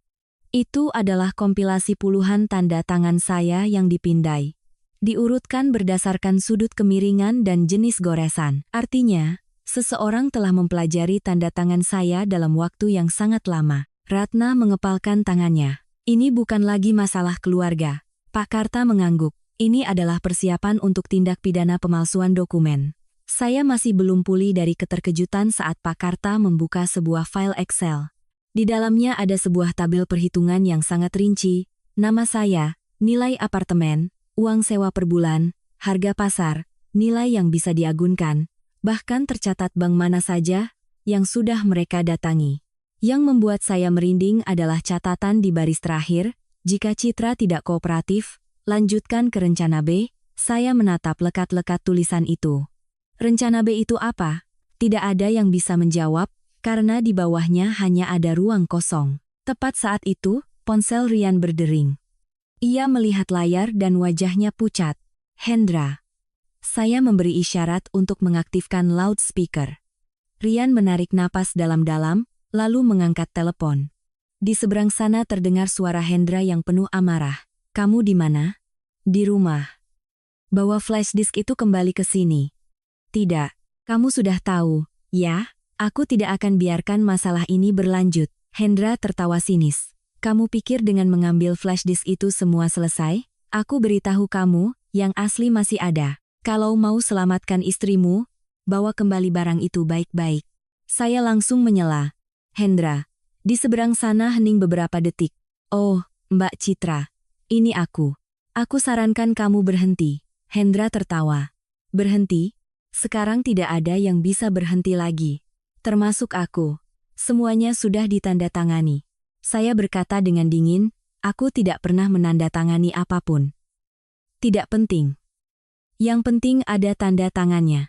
A: Itu adalah kompilasi puluhan tanda tangan saya yang dipindai. Diurutkan berdasarkan sudut kemiringan dan jenis goresan. Artinya, seseorang telah mempelajari tanda tangan saya dalam waktu yang sangat lama. Ratna mengepalkan tangannya. Ini bukan lagi masalah keluarga. Pak Karta mengangguk. Ini adalah persiapan untuk tindak pidana pemalsuan dokumen. Saya masih belum pulih dari keterkejutan saat Pak Karta membuka sebuah file Excel. Di dalamnya ada sebuah tabel perhitungan yang sangat rinci, nama saya, nilai apartemen, uang sewa per bulan, harga pasar, nilai yang bisa diagunkan, bahkan tercatat bank mana saja yang sudah mereka datangi. Yang membuat saya merinding adalah catatan di baris terakhir, jika Citra tidak kooperatif, lanjutkan ke rencana B. Saya menatap lekat-lekat tulisan itu. Rencana B itu apa? Tidak ada yang bisa menjawab, karena di bawahnya hanya ada ruang kosong. Tepat saat itu, ponsel Rian berdering. Ia melihat layar dan wajahnya pucat. Hendra. Saya memberi isyarat untuk mengaktifkan loudspeaker. Rian menarik napas dalam-dalam, lalu mengangkat telepon. Di seberang sana terdengar suara Hendra yang penuh amarah. Kamu di mana? Di rumah. Bawa flash disk itu kembali ke sini. Tidak, kamu sudah tahu, ya? Aku tidak akan biarkan masalah ini berlanjut. Hendra tertawa sinis. Kamu pikir dengan mengambil flash disk itu semua selesai? Aku beritahu kamu, yang asli masih ada. Kalau mau selamatkan istrimu, bawa kembali barang itu baik-baik. Saya langsung menyela. Hendra, di seberang sana hening beberapa detik. Oh, Mbak Citra, ini aku. Aku sarankan kamu berhenti. Hendra tertawa. Berhenti? Sekarang tidak ada yang bisa berhenti lagi. Termasuk aku. Semuanya sudah ditandatangani. Saya berkata dengan dingin, aku tidak pernah menandatangani apapun. Tidak penting. Yang penting ada tanda tangannya.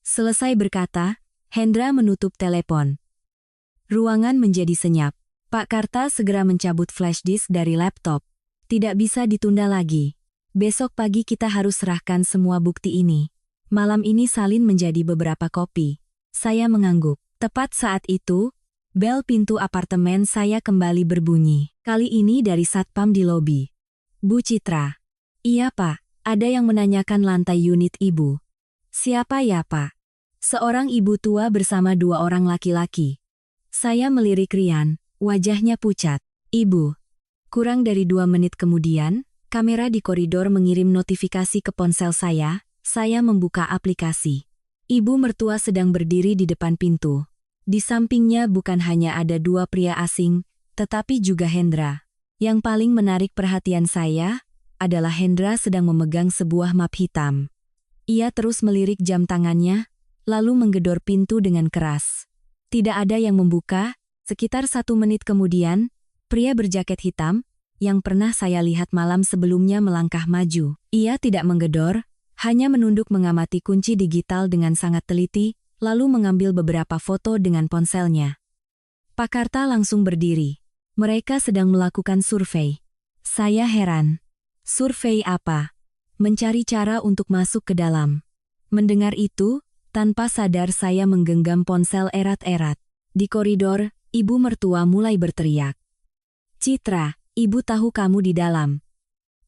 A: Selesai berkata, Hendra menutup telepon. Ruangan menjadi senyap. Pak Karta segera mencabut flash disk dari laptop. Tidak bisa ditunda lagi. Besok pagi kita harus serahkan semua bukti ini. Malam ini salin menjadi beberapa kopi. Saya mengangguk. Tepat saat itu, bel pintu apartemen saya kembali berbunyi. Kali ini dari satpam di lobi. Bu Citra. Iya Pak. Ada yang menanyakan lantai unit ibu. Siapa ya Pak? Seorang ibu tua bersama dua orang laki-laki. Saya melirik Rian, wajahnya pucat. Ibu. Kurang dari 2 menit kemudian, kamera di koridor mengirim notifikasi ke ponsel saya membuka aplikasi. Ibu mertua sedang berdiri di depan pintu. Di sampingnya bukan hanya ada 2 pria asing, tetapi juga Hendra. Yang paling menarik perhatian saya adalah Hendra sedang memegang sebuah map hitam. Ia terus melirik jam tangannya, lalu menggedor pintu dengan keras. Tidak ada yang membuka. Sekitar 1 menit kemudian, pria berjaket hitam, yang pernah saya lihat malam sebelumnya melangkah maju. Ia tidak menggedor, hanya menunduk mengamati kunci digital dengan sangat teliti, lalu mengambil beberapa foto dengan ponselnya. Pak Karta langsung berdiri. Mereka sedang melakukan survei. Saya heran. Survei apa? Mencari cara untuk masuk ke dalam. Mendengar itu, tanpa sadar saya menggenggam ponsel erat-erat. Di koridor, ibu mertua mulai berteriak. Citra, ibu tahu kamu di dalam.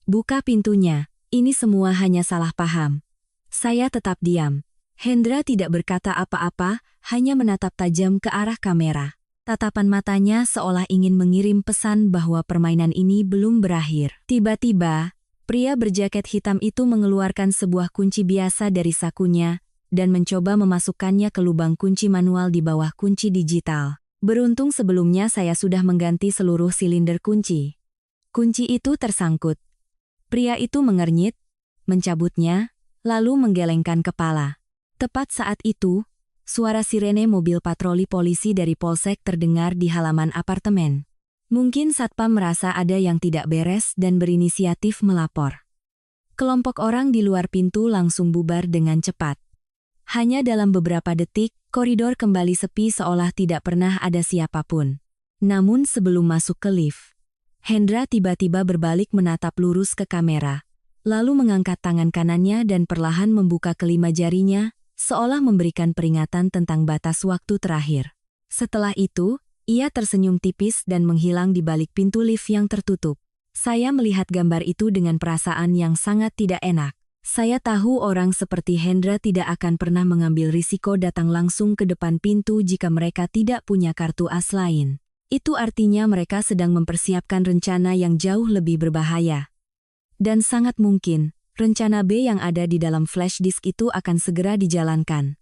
A: Buka pintunya, ini semua hanya salah paham. Saya tetap diam. Hendra tidak berkata apa-apa, hanya menatap tajam ke arah kamera. Tatapan matanya seolah ingin mengirim pesan bahwa permainan ini belum berakhir. Tiba-tiba, pria berjaket hitam itu mengeluarkan sebuah kunci biasa dari sakunya dan mencoba memasukkannya ke lubang kunci manual di bawah kunci digital. Beruntung sebelumnya saya sudah mengganti seluruh silinder kunci. Kunci itu tersangkut. Pria itu mengernyit, mencabutnya, lalu menggelengkan kepala. Tepat saat itu, suara sirene mobil patroli polisi dari Polsek terdengar di halaman apartemen. Mungkin Satpam merasa ada yang tidak beres dan berinisiatif melapor. Kelompok orang di luar pintu langsung bubar dengan cepat. Hanya dalam beberapa detik, koridor kembali sepi seolah tidak pernah ada siapapun. Namun sebelum masuk ke lift, Hendra tiba-tiba berbalik menatap lurus ke kamera, lalu mengangkat tangan kanannya dan perlahan membuka kelima jarinya, seolah memberikan peringatan tentang batas waktu terakhir. Setelah itu, ia tersenyum tipis dan menghilang di balik pintu lift yang tertutup. Saya melihat gambar itu dengan perasaan yang sangat tidak enak. Saya tahu orang seperti Hendra tidak akan pernah mengambil risiko datang langsung ke depan pintu jika mereka tidak punya kartu as lain. Itu artinya mereka sedang mempersiapkan rencana yang jauh lebih berbahaya. Dan sangat mungkin, rencana B yang ada di dalam flash disk itu akan segera dijalankan.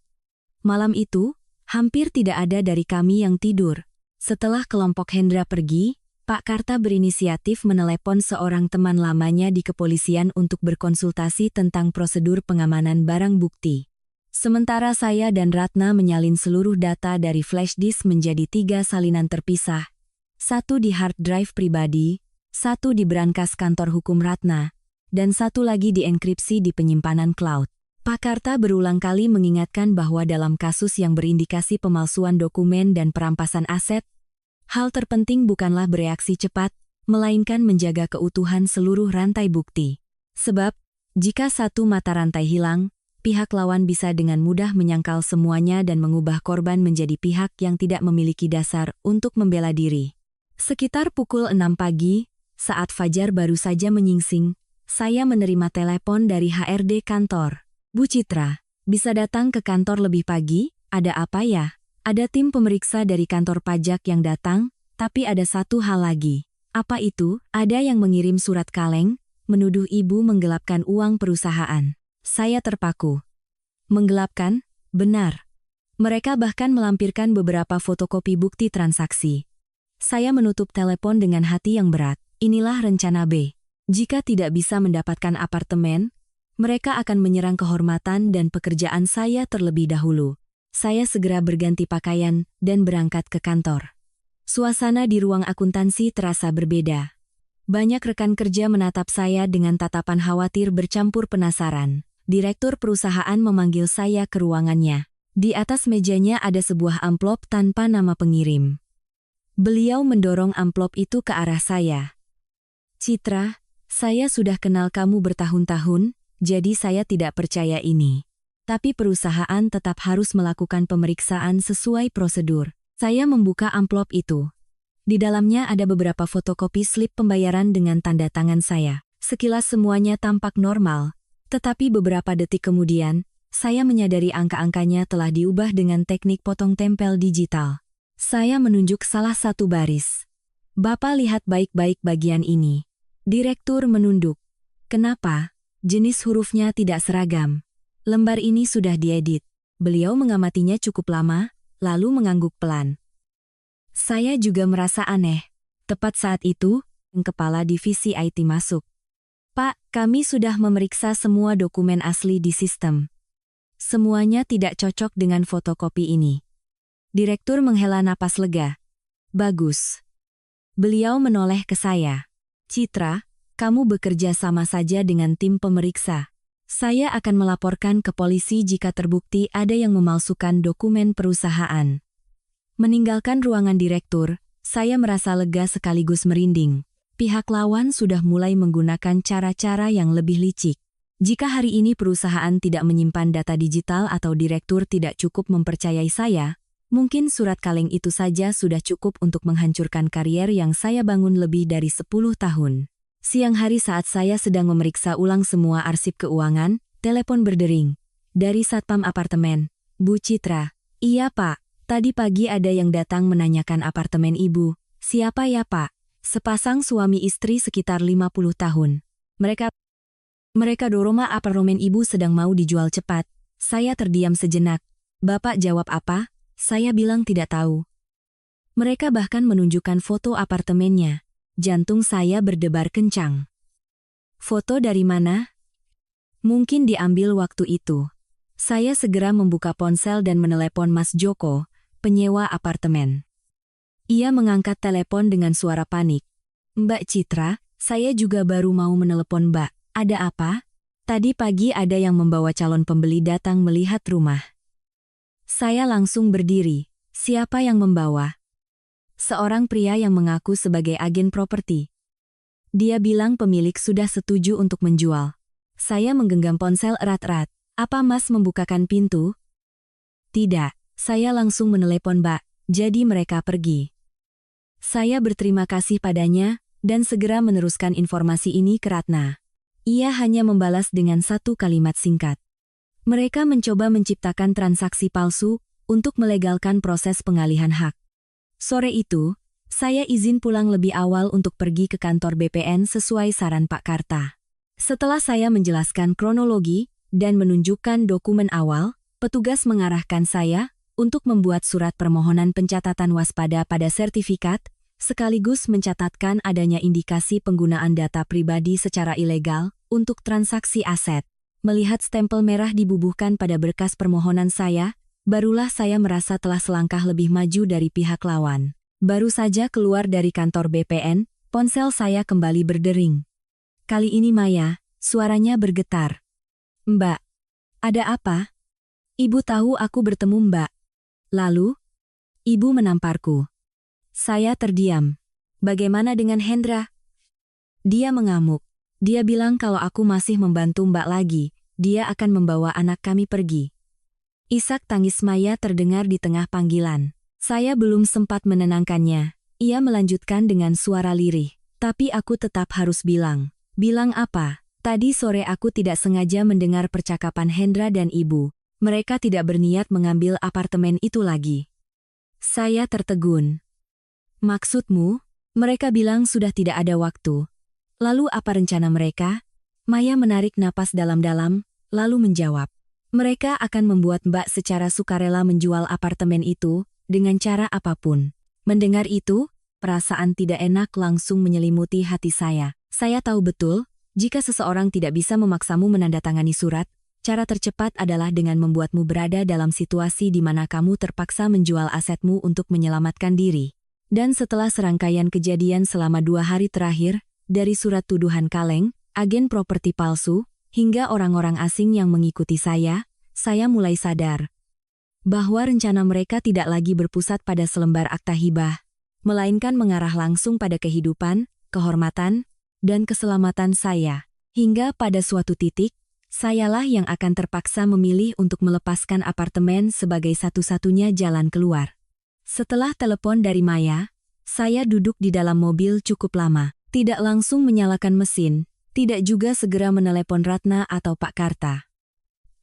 A: Malam itu, hampir tidak ada dari kami yang tidur. Setelah kelompok Hendra pergi, Pak Karta berinisiatif menelepon seorang teman lamanya di kepolisian untuk berkonsultasi tentang prosedur pengamanan barang bukti. Sementara saya dan Ratna menyalin seluruh data dari flash disk menjadi 3 salinan terpisah. 1 di hard drive pribadi, 1 di brankas kantor hukum Ratna, dan 1 lagi dienkripsi di penyimpanan cloud. Pak Karta berulang kali mengingatkan bahwa dalam kasus yang berindikasi pemalsuan dokumen dan perampasan aset, hal terpenting bukanlah bereaksi cepat, melainkan menjaga keutuhan seluruh rantai bukti. Sebab, jika satu mata rantai hilang, pihak lawan bisa dengan mudah menyangkal semuanya dan mengubah korban menjadi pihak yang tidak memiliki dasar untuk membela diri. Sekitar pukul 6 pagi, saat fajar baru saja menyingsing, saya menerima telepon dari HRD kantor. Bu Citra, bisa datang ke kantor lebih pagi? Ada apa ya? Ada tim pemeriksa dari kantor pajak yang datang, tapi ada satu hal lagi. Apa itu? Ada yang mengirim surat kaleng, menuduh ibu menggelapkan uang perusahaan. Saya terpaku. Menggelapkan? Benar. Mereka bahkan melampirkan beberapa fotokopi bukti transaksi. Saya menutup telepon dengan hati yang berat. Inilah rencana B. Jika tidak bisa mendapatkan apartemen, mereka akan menyerang kehormatan dan pekerjaan saya terlebih dahulu. Saya segera berganti pakaian dan berangkat ke kantor. Suasana di ruang akuntansi terasa berbeda. Banyak rekan kerja menatap saya dengan tatapan khawatir bercampur penasaran. Direktur perusahaan memanggil saya ke ruangannya. Di atas mejanya ada sebuah amplop tanpa nama pengirim. Beliau mendorong amplop itu ke arah saya. Citra, saya sudah kenal kamu bertahun-tahun, jadi saya tidak percaya ini. Tapi perusahaan tetap harus melakukan pemeriksaan sesuai prosedur. Saya membuka amplop itu. Di dalamnya ada beberapa fotokopi slip pembayaran dengan tanda tangan saya. Sekilas semuanya tampak normal, tetapi beberapa detik kemudian, saya menyadari angka-angkanya telah diubah dengan teknik potong tempel digital. Saya menunjuk salah satu baris. Bapak lihat baik-baik bagian ini. Direktur menunduk. Kenapa? Jenis hurufnya tidak seragam. Lembar ini sudah diedit. Beliau mengamatinya cukup lama, lalu mengangguk pelan. Saya juga merasa aneh. Tepat saat itu, kepala divisi IT masuk. Pak, kami sudah memeriksa semua dokumen asli di sistem. Semuanya tidak cocok dengan fotokopi ini. Direktur menghela napas lega. Bagus. Beliau menoleh ke saya. Citra, kamu bekerja sama saja dengan tim pemeriksa. Saya akan melaporkan ke polisi jika terbukti ada yang memalsukan dokumen perusahaan. Meninggalkan ruangan direktur, saya merasa lega sekaligus merinding. Pihak lawan sudah mulai menggunakan cara-cara yang lebih licik. Jika hari ini perusahaan tidak menyimpan data digital atau direktur tidak cukup mempercayai saya, mungkin surat kaleng itu saja sudah cukup untuk menghancurkan karier yang saya bangun lebih dari 10 tahun. Siang hari saat saya sedang memeriksa ulang semua arsip keuangan, telepon berdering. Dari Satpam apartemen. Bu Citra. Iya Pak, Tadi pagi ada yang datang menanyakan apartemen ibu. Siapa ya Pak? Sepasang suami istri sekitar 50 tahun. Mereka dorong apartemen ibu sedang mau dijual cepat. Saya terdiam sejenak. Bapak jawab apa? Saya bilang tidak tahu. Mereka bahkan menunjukkan foto apartemennya. Jantung saya berdebar kencang. Foto dari mana? Mungkin diambil waktu itu. Saya segera membuka ponsel dan menelepon Mas Joko, penyewa apartemen. Ia mengangkat telepon dengan suara panik. Mbak Citra, saya juga baru mau menelepon Mbak. Ada apa? Tadi pagi ada yang membawa calon pembeli datang melihat rumah. Saya langsung berdiri. Siapa yang membawa? Seorang pria yang mengaku sebagai agen properti. Dia bilang pemilik sudah setuju untuk menjual. Saya menggenggam ponsel erat-erat. Apa Mas membukakan pintu? Tidak, saya langsung menelepon Mbak, jadi mereka pergi. Saya berterima kasih padanya, dan segera meneruskan informasi ini ke Ratna. Ia hanya membalas dengan satu kalimat singkat. Mereka mencoba menciptakan transaksi palsu untuk melegalkan proses pengalihan hak. Sore itu, saya izin pulang lebih awal untuk pergi ke kantor BPN sesuai saran Pak Karta. Setelah saya menjelaskan kronologi dan menunjukkan dokumen awal, petugas mengarahkan saya untuk membuat surat permohonan pencatatan waspada pada sertifikat, sekaligus mencatatkan adanya indikasi penggunaan data pribadi secara ilegal untuk transaksi aset. Melihat stempel merah dibubuhkan pada berkas permohonan saya, barulah saya merasa telah selangkah lebih maju dari pihak lawan. Baru saja keluar dari kantor BPN, ponsel saya kembali berdering. Kali ini Maya, suaranya bergetar. Mbak, ada apa? Ibu tahu aku bertemu Mbak. Lalu, ibu menamparku. Saya terdiam. Bagaimana dengan Hendra? Dia mengamuk. Dia bilang kalau aku masih membantu Mbak lagi, dia akan membawa anak kami pergi. Isak tangis Maya terdengar di tengah panggilan. Saya belum sempat menenangkannya. Ia melanjutkan dengan suara lirih. Tapi aku tetap harus bilang. Bilang apa? Tadi sore aku tidak sengaja mendengar percakapan Hendra dan ibu. Mereka tidak berniat mengambil apartemen itu lagi. Saya tertegun. Maksudmu? Mereka bilang sudah tidak ada waktu. Lalu apa rencana mereka? Maya menarik napas dalam-dalam, lalu menjawab. Mereka akan membuat Mbak secara sukarela menjual apartemen itu, dengan cara apapun. Mendengar itu, perasaan tidak enak langsung menyelimuti hati saya. Saya tahu betul, jika seseorang tidak bisa memaksamu menandatangani surat, cara tercepat adalah dengan membuatmu berada dalam situasi di mana kamu terpaksa menjual asetmu untuk menyelamatkan diri. Dan setelah serangkaian kejadian selama 2 hari terakhir, dari surat tuduhan kaleng, agen properti palsu, hingga orang-orang asing yang mengikuti saya mulai sadar bahwa rencana mereka tidak lagi berpusat pada selembar akta hibah, melainkan mengarah langsung pada kehidupan, kehormatan, dan keselamatan saya. Hingga pada suatu titik, sayalah yang akan terpaksa memilih untuk melepaskan apartemen sebagai satu-satunya jalan keluar. Setelah telepon dari Maya, saya duduk di dalam mobil cukup lama, tidak langsung menyalakan mesin, tidak juga segera menelepon Ratna atau Pak Karta.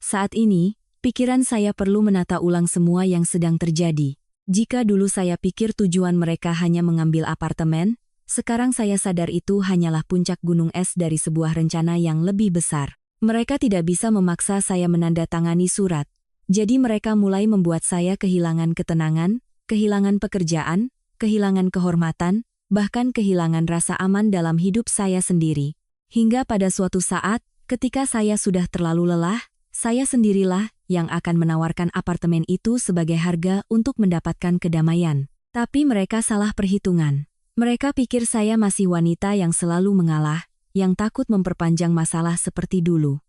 A: Saat ini, pikiran saya perlu menata ulang semua yang sedang terjadi. Jika dulu saya pikir tujuan mereka hanya mengambil apartemen, sekarang saya sadar itu hanyalah puncak gunung es dari sebuah rencana yang lebih besar. Mereka tidak bisa memaksa saya menandatangani surat, jadi mereka mulai membuat saya kehilangan ketenangan, kehilangan pekerjaan, kehilangan kehormatan, bahkan kehilangan rasa aman dalam hidup saya sendiri. Hingga pada suatu saat, ketika saya sudah terlalu lelah, saya sendirilah yang akan menawarkan apartemen itu sebagai harga untuk mendapatkan kedamaian. Tapi mereka salah perhitungan. Mereka pikir saya masih wanita yang selalu mengalah, yang takut memperpanjang masalah seperti dulu.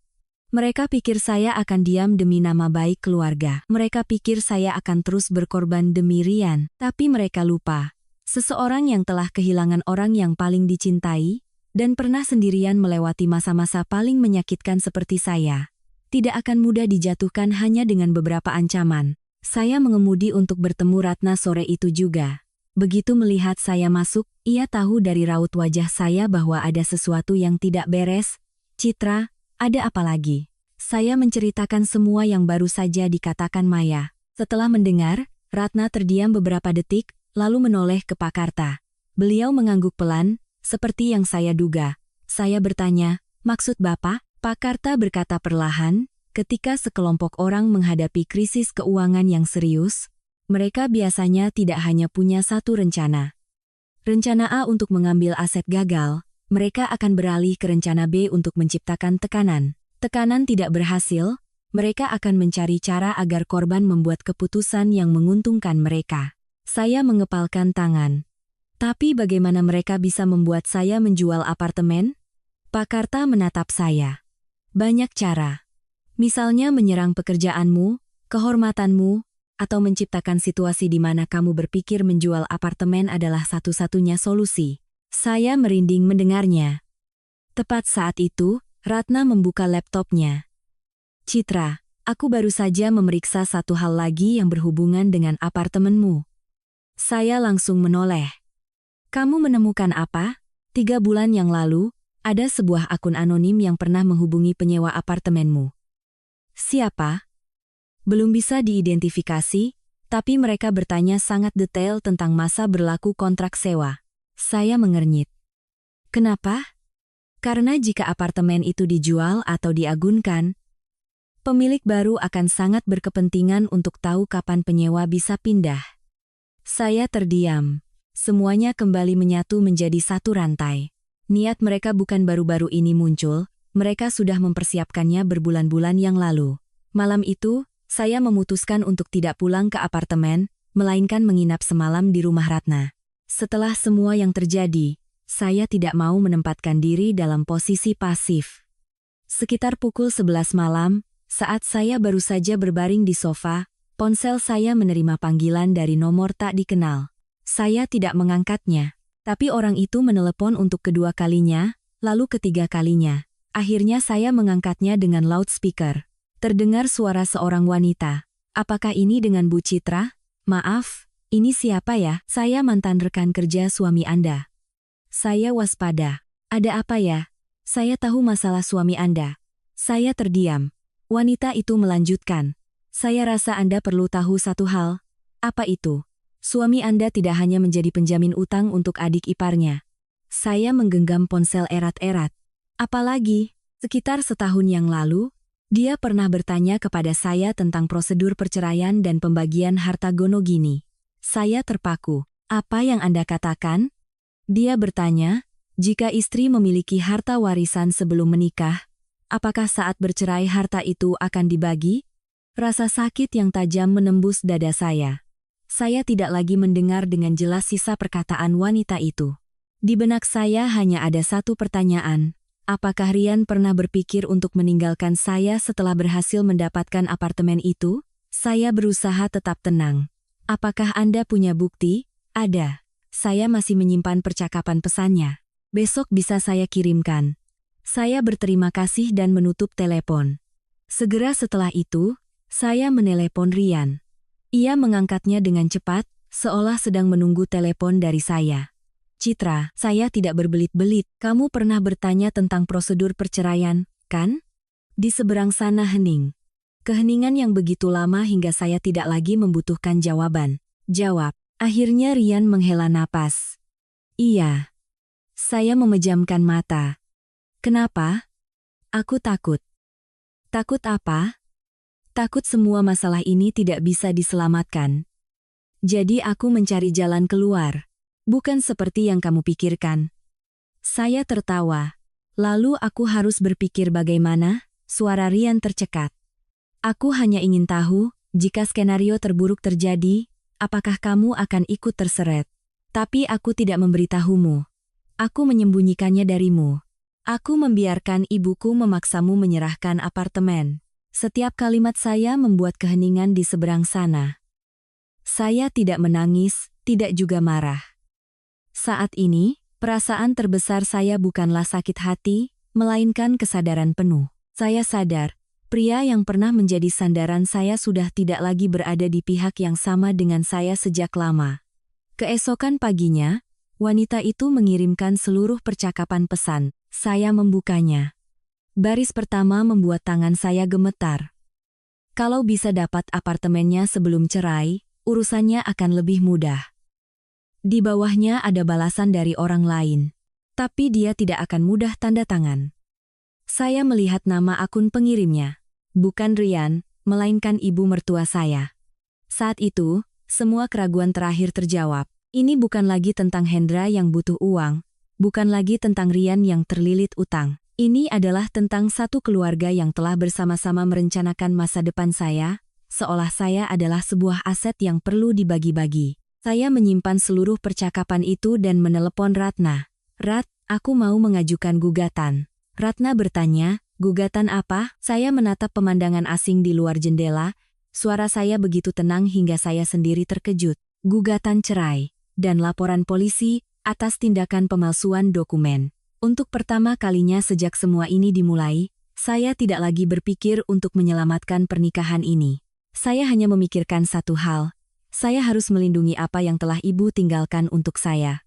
A: Mereka pikir saya akan diam demi nama baik keluarga. Mereka pikir saya akan terus berkorban demi Rian. Tapi mereka lupa. Seseorang yang telah kehilangan orang yang paling dicintai, dan pernah sendirian melewati masa-masa paling menyakitkan seperti saya, tidak akan mudah dijatuhkan hanya dengan beberapa ancaman. Saya mengemudi untuk bertemu Ratna sore itu juga. Begitu melihat saya masuk, ia tahu dari raut wajah saya bahwa ada sesuatu yang tidak beres. Citra, ada apa lagi? Saya menceritakan semua yang baru saja dikatakan Maya. Setelah mendengar, Ratna terdiam beberapa detik, lalu menoleh ke Pak Karta. Beliau mengangguk pelan, seperti yang saya duga. Saya bertanya, maksud Bapak? Pak Karta berkata perlahan, ketika sekelompok orang menghadapi krisis keuangan yang serius, mereka biasanya tidak hanya punya satu rencana. Rencana A untuk mengambil aset gagal, mereka akan beralih ke rencana B untuk menciptakan tekanan. Tekanan tidak berhasil, mereka akan mencari cara agar korban membuat keputusan yang menguntungkan mereka. Saya mengepalkan tangan. Tapi bagaimana mereka bisa membuat saya menjual apartemen? Pak Karta menatap saya. Banyak cara. Misalnya menyerang pekerjaanmu, kehormatanmu, atau menciptakan situasi di mana kamu berpikir menjual apartemen adalah satu-satunya solusi. Saya merinding mendengarnya. Tepat saat itu, Ratna membuka laptopnya. Citra, aku baru saja memeriksa satu hal lagi yang berhubungan dengan apartemenmu. Saya langsung menoleh. Kamu menemukan apa? 3 bulan yang lalu, ada sebuah akun anonim yang pernah menghubungi penyewa apartemenmu. Siapa? Belum bisa diidentifikasi, tapi mereka bertanya sangat detail tentang masa berlaku kontrak sewa. Saya mengernyit. Kenapa? Karena jika apartemen itu dijual atau diagunkan, pemilik baru akan sangat berkepentingan untuk tahu kapan penyewa bisa pindah. Saya terdiam. Semuanya kembali menyatu menjadi satu rantai. Niat mereka bukan baru-baru ini muncul, mereka sudah mempersiapkannya berbulan-bulan yang lalu. Malam itu, saya memutuskan untuk tidak pulang ke apartemen, melainkan menginap semalam di rumah Ratna. Setelah semua yang terjadi, saya tidak mau menempatkan diri dalam posisi pasif. Sekitar pukul 11 malam, saat saya baru saja berbaring di sofa, ponsel saya menerima panggilan dari nomor tak dikenal. Saya tidak mengangkatnya, tapi orang itu menelepon untuk kedua kalinya, lalu ketiga kalinya. Akhirnya saya mengangkatnya dengan loudspeaker. Terdengar suara seorang wanita. Apakah ini dengan Bu Citra? Maaf, ini siapa ya? Saya mantan rekan kerja suami Anda. Saya waspada. Ada apa ya? Saya tahu masalah suami Anda. Saya terdiam. Wanita itu melanjutkan. Saya rasa Anda perlu tahu satu hal. Apa itu? Suami Anda tidak hanya menjadi penjamin utang untuk adik iparnya. Saya menggenggam ponsel erat-erat. Apalagi, sekitar setahun yang lalu, dia pernah bertanya kepada saya tentang prosedur perceraian dan pembagian harta gono gini. Saya terpaku. Apa yang Anda katakan? Dia bertanya, jika istri memiliki harta warisan sebelum menikah, apakah saat bercerai harta itu akan dibagi? Rasa sakit yang tajam menembus dada saya. Saya tidak lagi mendengar dengan jelas sisa perkataan wanita itu. Di benak saya hanya ada satu pertanyaan. Apakah Rian pernah berpikir untuk meninggalkan saya setelah berhasil mendapatkan apartemen itu? Saya berusaha tetap tenang. Apakah Anda punya bukti? Ada. Saya masih menyimpan percakapan pesannya. Besok bisa saya kirimkan. Saya berterima kasih dan menutup telepon. Segera setelah itu, saya menelepon Rian. Ia mengangkatnya dengan cepat, seolah sedang menunggu telepon dari saya. Citra, saya tidak berbelit-belit. Kamu pernah bertanya tentang prosedur perceraian, kan? Di seberang sana hening. Keheningan yang begitu lama hingga saya tidak lagi membutuhkan jawaban. Jawab. Akhirnya Rian menghela napas. Iya. Saya memejamkan mata. Kenapa? Aku takut. Takut apa? Takut semua masalah ini tidak bisa diselamatkan. Jadi aku mencari jalan keluar. Bukan seperti yang kamu pikirkan. Saya tertawa. Lalu aku harus berpikir bagaimana? Suara Rian tercekat. Aku hanya ingin tahu, jika skenario terburuk terjadi, apakah kamu akan ikut terseret? Tapi aku tidak memberitahumu. Aku menyembunyikannya darimu. Aku membiarkan ibuku memaksamu menyerahkan apartemen. Setiap kalimat saya membuat keheningan di seberang sana. Saya tidak menangis, tidak juga marah. Saat ini, perasaan terbesar saya bukanlah sakit hati, melainkan kesadaran penuh. Saya sadar, pria yang pernah menjadi sandaran saya sudah tidak lagi berada di pihak yang sama dengan saya sejak lama. Keesokan paginya, wanita itu mengirimkan seluruh percakapan pesan. Saya membukanya. Baris pertama membuat tangan saya gemetar. Kalau bisa dapat apartemennya sebelum cerai, urusannya akan lebih mudah. Di bawahnya ada balasan dari orang lain. Tapi dia tidak akan mudah tanda tangan. Saya melihat nama akun pengirimnya. Bukan Rian, melainkan ibu mertua saya. Saat itu, semua keraguan terakhir terjawab. Ini bukan lagi tentang Hendra yang butuh uang, bukan lagi tentang Rian yang terlilit utang. Ini adalah tentang satu keluarga yang telah bersama-sama merencanakan masa depan saya, seolah saya adalah sebuah aset yang perlu dibagi-bagi. Saya menyimpan seluruh percakapan itu dan menelepon Ratna. Rat, aku mau mengajukan gugatan. Ratna bertanya, gugatan apa? Saya menatap pemandangan asing di luar jendela. Suara saya begitu tenang hingga saya sendiri terkejut. Gugatan cerai dan laporan polisi atas tindakan pemalsuan dokumen. Untuk pertama kalinya sejak semua ini dimulai, saya tidak lagi berpikir untuk menyelamatkan pernikahan ini. Saya hanya memikirkan satu hal. Saya harus melindungi apa yang telah ibu tinggalkan untuk saya.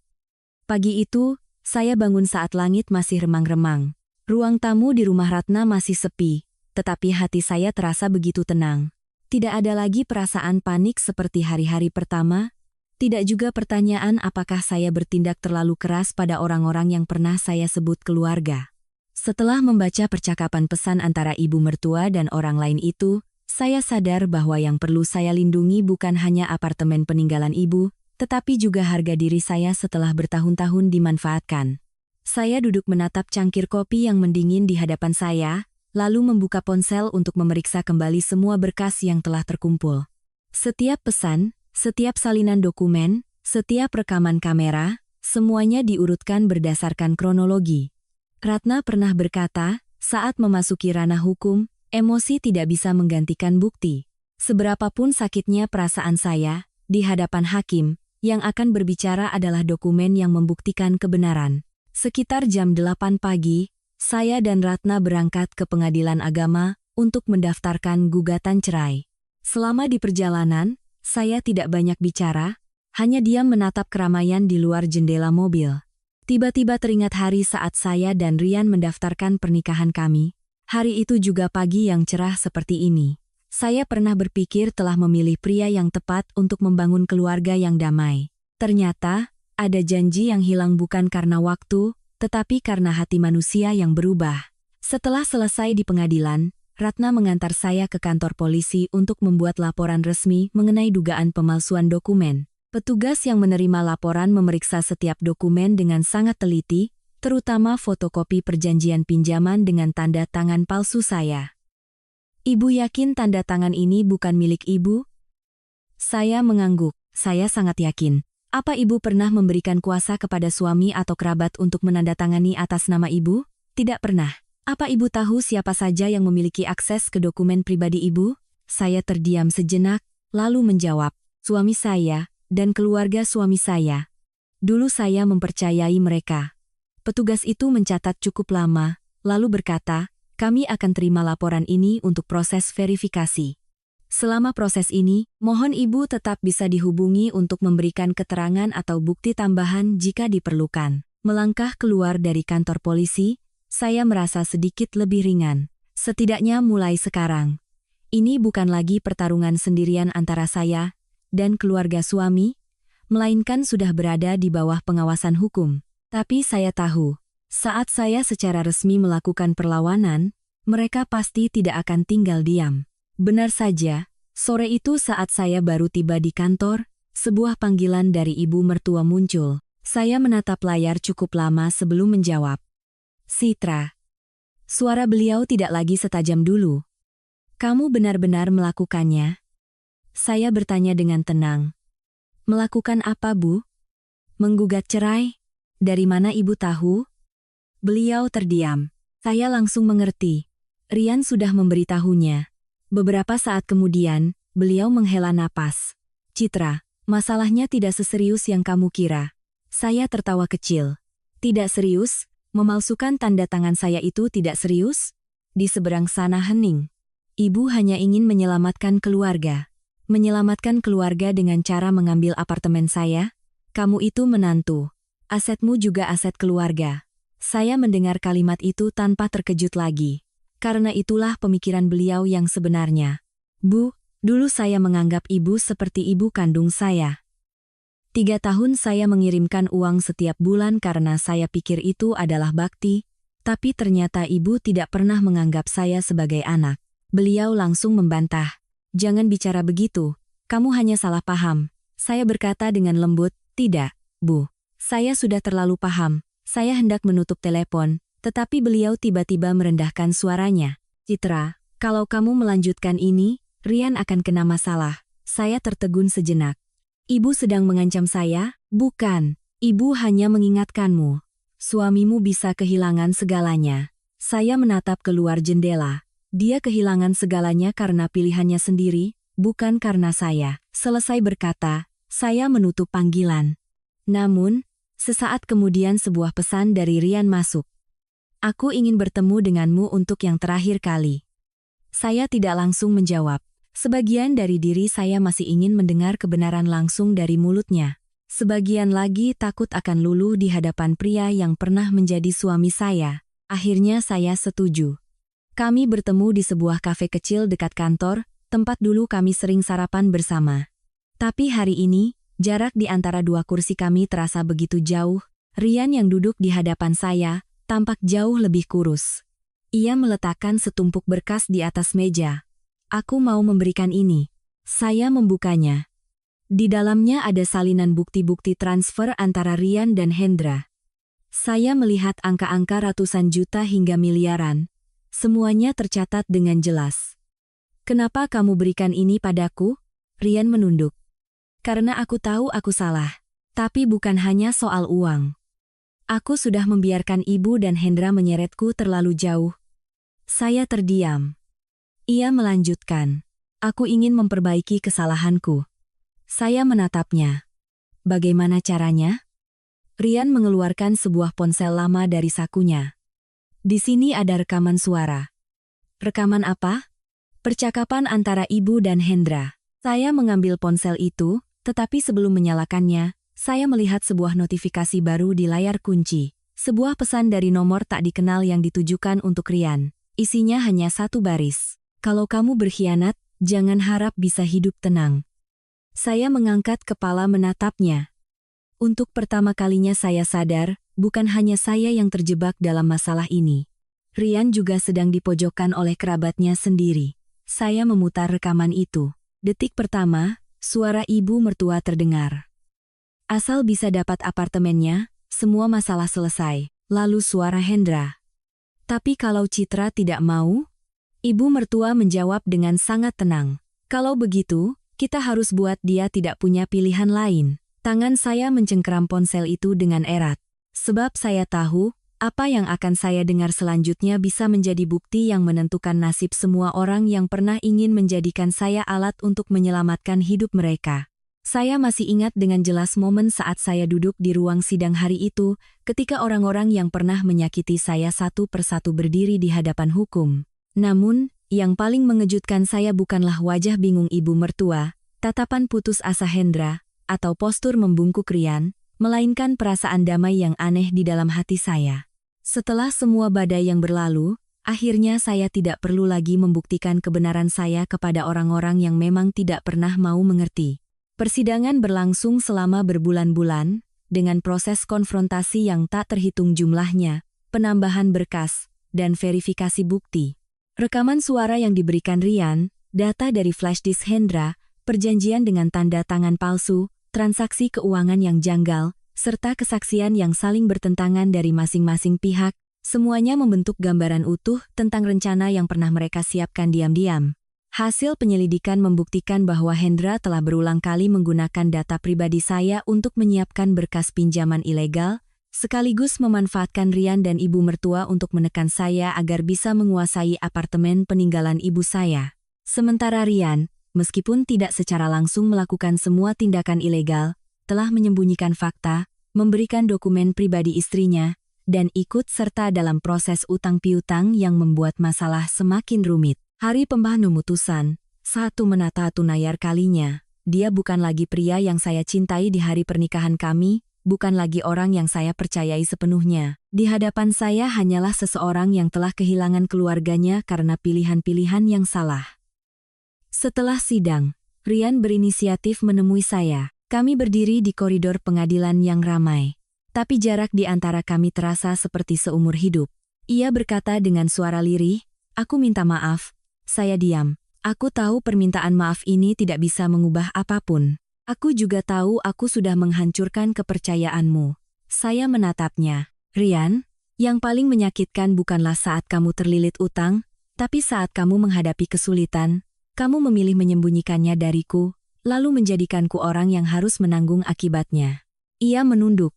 A: Pagi itu, saya bangun saat langit masih remang-remang. Ruang tamu di rumah Ratna masih sepi, tetapi hati saya terasa begitu tenang. Tidak ada lagi perasaan panik seperti hari-hari pertama, tidak juga pertanyaan apakah saya bertindak terlalu keras pada orang-orang yang pernah saya sebut keluarga. Setelah membaca percakapan pesan antara ibu mertua dan orang lain itu, saya sadar bahwa yang perlu saya lindungi bukan hanya apartemen peninggalan ibu, tetapi juga harga diri saya setelah bertahun-tahun dimanfaatkan. Saya duduk menatap cangkir kopi yang mendingin di hadapan saya, lalu membuka ponsel untuk memeriksa kembali semua berkas yang telah terkumpul. Setiap pesan, setiap salinan dokumen, setiap rekaman kamera, semuanya diurutkan berdasarkan kronologi. Ratna pernah berkata, saat memasuki ranah hukum, emosi tidak bisa menggantikan bukti. Seberapapun sakitnya perasaan saya, di hadapan hakim, yang akan berbicara adalah dokumen yang membuktikan kebenaran. Sekitar jam 8 pagi, saya dan Ratna berangkat ke pengadilan agama untuk mendaftarkan gugatan cerai. Selama di perjalanan, saya tidak banyak bicara, hanya diam menatap keramaian di luar jendela mobil. Tiba-tiba teringat hari saat saya dan Rian mendaftarkan pernikahan kami. Hari itu juga pagi yang cerah seperti ini. Saya pernah berpikir telah memilih pria yang tepat untuk membangun keluarga yang damai. Ternyata, ada janji yang hilang bukan karena waktu, tetapi karena hati manusia yang berubah. Setelah selesai di pengadilan, Ratna mengantar saya ke kantor polisi untuk membuat laporan resmi mengenai dugaan pemalsuan dokumen. Petugas yang menerima laporan memeriksa setiap dokumen dengan sangat teliti, terutama fotokopi perjanjian pinjaman dengan tanda tangan palsu saya. Ibu yakin tanda tangan ini bukan milik ibu? Saya mengangguk. Saya sangat yakin. Apa ibu pernah memberikan kuasa kepada suami atau kerabat untuk menandatangani atas nama ibu? Tidak pernah. Apa ibu tahu siapa saja yang memiliki akses ke dokumen pribadi ibu? Saya terdiam sejenak, lalu menjawab, suami saya dan keluarga suami saya. Dulu saya mempercayai mereka. Petugas itu mencatat cukup lama, lalu berkata, kami akan terima laporan ini untuk proses verifikasi. Selama proses ini, mohon ibu tetap bisa dihubungi untuk memberikan keterangan atau bukti tambahan jika diperlukan. Melangkah keluar dari kantor polisi, saya merasa sedikit lebih ringan. Setidaknya mulai sekarang. Ini bukan lagi pertarungan sendirian antara saya dan keluarga suami, melainkan sudah berada di bawah pengawasan hukum. Tapi saya tahu, saat saya secara resmi melakukan perlawanan, mereka pasti tidak akan tinggal diam. Benar saja, sore itu saat saya baru tiba di kantor, sebuah panggilan dari ibu mertua muncul. Saya menatap layar cukup lama sebelum menjawab. Citra. Suara beliau tidak lagi setajam dulu. Kamu benar-benar melakukannya? Saya bertanya dengan tenang. Melakukan apa, Bu? Menggugat cerai? Dari mana ibu tahu? Beliau terdiam. Saya langsung mengerti. Rian sudah memberitahunya. Beberapa saat kemudian, beliau menghela napas. Citra, masalahnya tidak seserius yang kamu kira. Saya tertawa kecil. Tidak serius? Memalsukan tanda tangan saya itu tidak serius? Di seberang sana hening. Ibu hanya ingin menyelamatkan keluarga. Menyelamatkan keluarga dengan cara mengambil apartemen saya? Kamu itu menantu. Asetmu juga aset keluarga. Saya mendengar kalimat itu tanpa terkejut lagi. Karena itulah pemikiran beliau yang sebenarnya. Bu, Dulu saya menganggap ibu seperti ibu kandung saya. 3 tahun saya mengirimkan uang setiap bulan karena saya pikir itu adalah bakti, tapi ternyata ibu tidak pernah menganggap saya sebagai anak. Beliau langsung membantah. Jangan bicara begitu, kamu hanya salah paham. Saya berkata dengan lembut, tidak, Bu. Saya sudah terlalu paham. Saya hendak menutup telepon, tetapi beliau tiba-tiba merendahkan suaranya. Citra, kalau kamu melanjutkan ini, Rian akan kena masalah. Saya tertegun sejenak. Ibu sedang mengancam saya? Bukan. Ibu hanya mengingatkanmu. Suamimu bisa kehilangan segalanya. Saya menatap keluar jendela. Dia kehilangan segalanya karena pilihannya sendiri, bukan karena saya. Selesai berkata, saya menutup panggilan. Namun, sesaat kemudian sebuah pesan dari Rian masuk. Aku ingin bertemu denganmu untuk yang terakhir kali. Saya tidak langsung menjawab. Sebagian dari diri saya masih ingin mendengar kebenaran langsung dari mulutnya. Sebagian lagi takut akan luluh di hadapan pria yang pernah menjadi suami saya. Akhirnya saya setuju. Kami bertemu di sebuah kafe kecil dekat kantor, tempat dulu kami sering sarapan bersama. Tapi hari ini, jarak di antara dua kursi kami terasa begitu jauh. Rian yang duduk di hadapan saya, tampak jauh lebih kurus. Ia meletakkan setumpuk berkas di atas meja. Aku mau memberikan ini. Saya membukanya. Di dalamnya ada salinan bukti-bukti transfer antara Rian dan Hendra. Saya melihat angka-angka ratusan juta hingga miliaran. Semuanya tercatat dengan jelas. Kenapa kamu berikan ini padaku? Rian menunduk. Karena aku tahu aku salah. Tapi bukan hanya soal uang. Aku sudah membiarkan ibu dan Hendra menyeretku terlalu jauh. Saya terdiam. Ia melanjutkan. Aku ingin memperbaiki kesalahanku. Saya menatapnya. Bagaimana caranya? Rian mengeluarkan sebuah ponsel lama dari sakunya. Di sini ada rekaman suara. Rekaman apa? Percakapan antara ibu dan Hendra. Saya mengambil ponsel itu, tetapi sebelum menyalakannya, saya melihat sebuah notifikasi baru di layar kunci. Sebuah pesan dari nomor tak dikenal yang ditujukan untuk Rian. Isinya hanya satu baris. Kalau kamu berkhianat, jangan harap bisa hidup tenang. Saya mengangkat kepala menatapnya. Untuk pertama kalinya saya sadar, bukan hanya saya yang terjebak dalam masalah ini. Rian juga sedang dipojokkan oleh kerabatnya sendiri. Saya memutar rekaman itu. Detik pertama, suara ibu mertua terdengar. Asal bisa dapat apartemennya, semua masalah selesai. Lalu suara Hendra. Tapi kalau Citra tidak mau? Ibu mertua menjawab dengan sangat tenang. Kalau begitu, kita harus buat dia tidak punya pilihan lain. Tangan saya mencengkeram ponsel itu dengan erat. Sebab saya tahu, apa yang akan saya dengar selanjutnya bisa menjadi bukti yang menentukan nasib semua orang yang pernah ingin menjadikan saya alat untuk menyelamatkan hidup mereka. Saya masih ingat dengan jelas momen saat saya duduk di ruang sidang hari itu, ketika orang-orang yang pernah menyakiti saya satu persatu berdiri di hadapan hukum. Namun, yang paling mengejutkan saya bukanlah wajah bingung ibu mertua, tatapan putus asa Hendra, atau postur membungkuk Rian, melainkan perasaan damai yang aneh di dalam hati saya. Setelah semua badai yang berlalu, akhirnya saya tidak perlu lagi membuktikan kebenaran saya kepada orang-orang yang memang tidak pernah mau mengerti. Persidangan berlangsung selama berbulan-bulan, dengan proses konfrontasi yang tak terhitung jumlahnya, penambahan berkas, dan verifikasi bukti. Rekaman suara yang diberikan Rian, data dari flash disk Hendra, perjanjian dengan tanda tangan palsu, transaksi keuangan yang janggal, serta kesaksian yang saling bertentangan dari masing-masing pihak, semuanya membentuk gambaran utuh tentang rencana yang pernah mereka siapkan diam-diam. Hasil penyelidikan membuktikan bahwa Hendra telah berulang kali menggunakan data pribadi saya untuk menyiapkan berkas pinjaman ilegal, sekaligus memanfaatkan Rian dan ibu mertua untuk menekan saya agar bisa menguasai apartemen peninggalan ibu saya. Sementara Rian, meskipun tidak secara langsung melakukan semua tindakan ilegal, telah menyembunyikan fakta, memberikan dokumen pribadi istrinya, dan ikut serta dalam proses utang piutang yang membuat masalah semakin rumit. Hari pembahasan satu menata tunayar kalinya, dia bukan lagi pria yang saya cintai di hari pernikahan kami, bukan lagi orang yang saya percayai sepenuhnya. Di hadapan saya hanyalah seseorang yang telah kehilangan keluarganya karena pilihan-pilihan yang salah. Setelah sidang, Rian berinisiatif menemui saya. Kami berdiri di koridor pengadilan yang ramai. Tapi jarak di antara kami terasa seperti seumur hidup. Ia berkata dengan suara lirih, "Aku minta maaf." Saya diam. Aku tahu permintaan maaf ini tidak bisa mengubah apapun. Aku juga tahu aku sudah menghancurkan kepercayaanmu. Saya menatapnya. Rian, yang paling menyakitkan bukanlah saat kamu terlilit utang, tapi saat kamu menghadapi kesulitan, kamu memilih menyembunyikannya dariku, lalu menjadikanku orang yang harus menanggung akibatnya. Ia menunduk.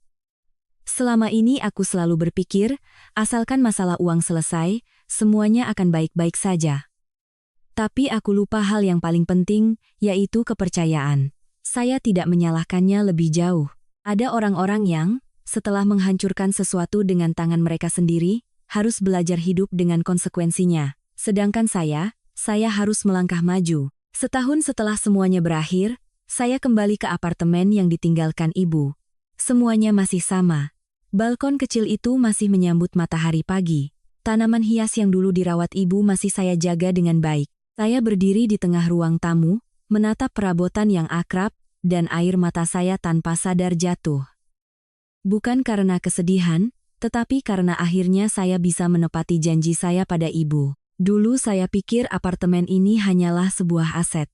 A: Selama ini aku selalu berpikir, asalkan masalah uang selesai, semuanya akan baik-baik saja. Tapi aku lupa hal yang paling penting, yaitu kepercayaan. Saya tidak menyalahkannya lebih jauh. Ada orang-orang yang, setelah menghancurkan sesuatu dengan tangan mereka sendiri, harus belajar hidup dengan konsekuensinya. Sedangkan saya harus melangkah maju. Setahun setelah semuanya berakhir, saya kembali ke apartemen yang ditinggalkan ibu. Semuanya masih sama. Balkon kecil itu masih menyambut matahari pagi. Tanaman hias yang dulu dirawat ibu masih saya jaga dengan baik. Saya berdiri di tengah ruang tamu, menatap perabotan yang akrab, dan air mata saya tanpa sadar jatuh. Bukan karena kesedihan, tetapi karena akhirnya saya bisa menepati janji saya pada ibu. Dulu saya pikir apartemen ini hanyalah sebuah aset.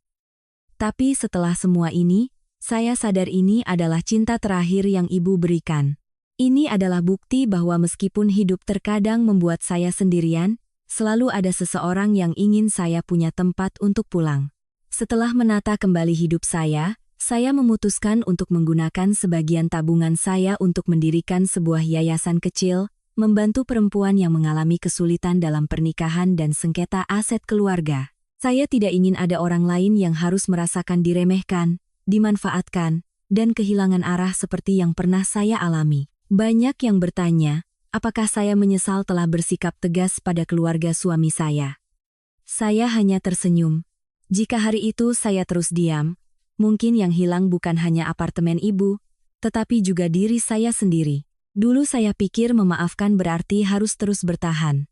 A: Tapi setelah semua ini, saya sadar ini adalah cinta terakhir yang ibu berikan. Ini adalah bukti bahwa meskipun hidup terkadang membuat saya sendirian, selalu ada seseorang yang ingin saya punya tempat untuk pulang. Setelah menata kembali hidup saya memutuskan untuk menggunakan sebagian tabungan saya untuk mendirikan sebuah yayasan kecil, membantu perempuan yang mengalami kesulitan dalam pernikahan dan sengketa aset keluarga. Saya tidak ingin ada orang lain yang harus merasakan diremehkan, dimanfaatkan, dan kehilangan arah seperti yang pernah saya alami. Banyak yang bertanya, apakah saya menyesal telah bersikap tegas pada keluarga suami saya? Saya hanya tersenyum. Jika hari itu saya terus diam, mungkin yang hilang bukan hanya apartemen ibu, tetapi juga diri saya sendiri. Dulu saya pikir memaafkan berarti harus terus bertahan.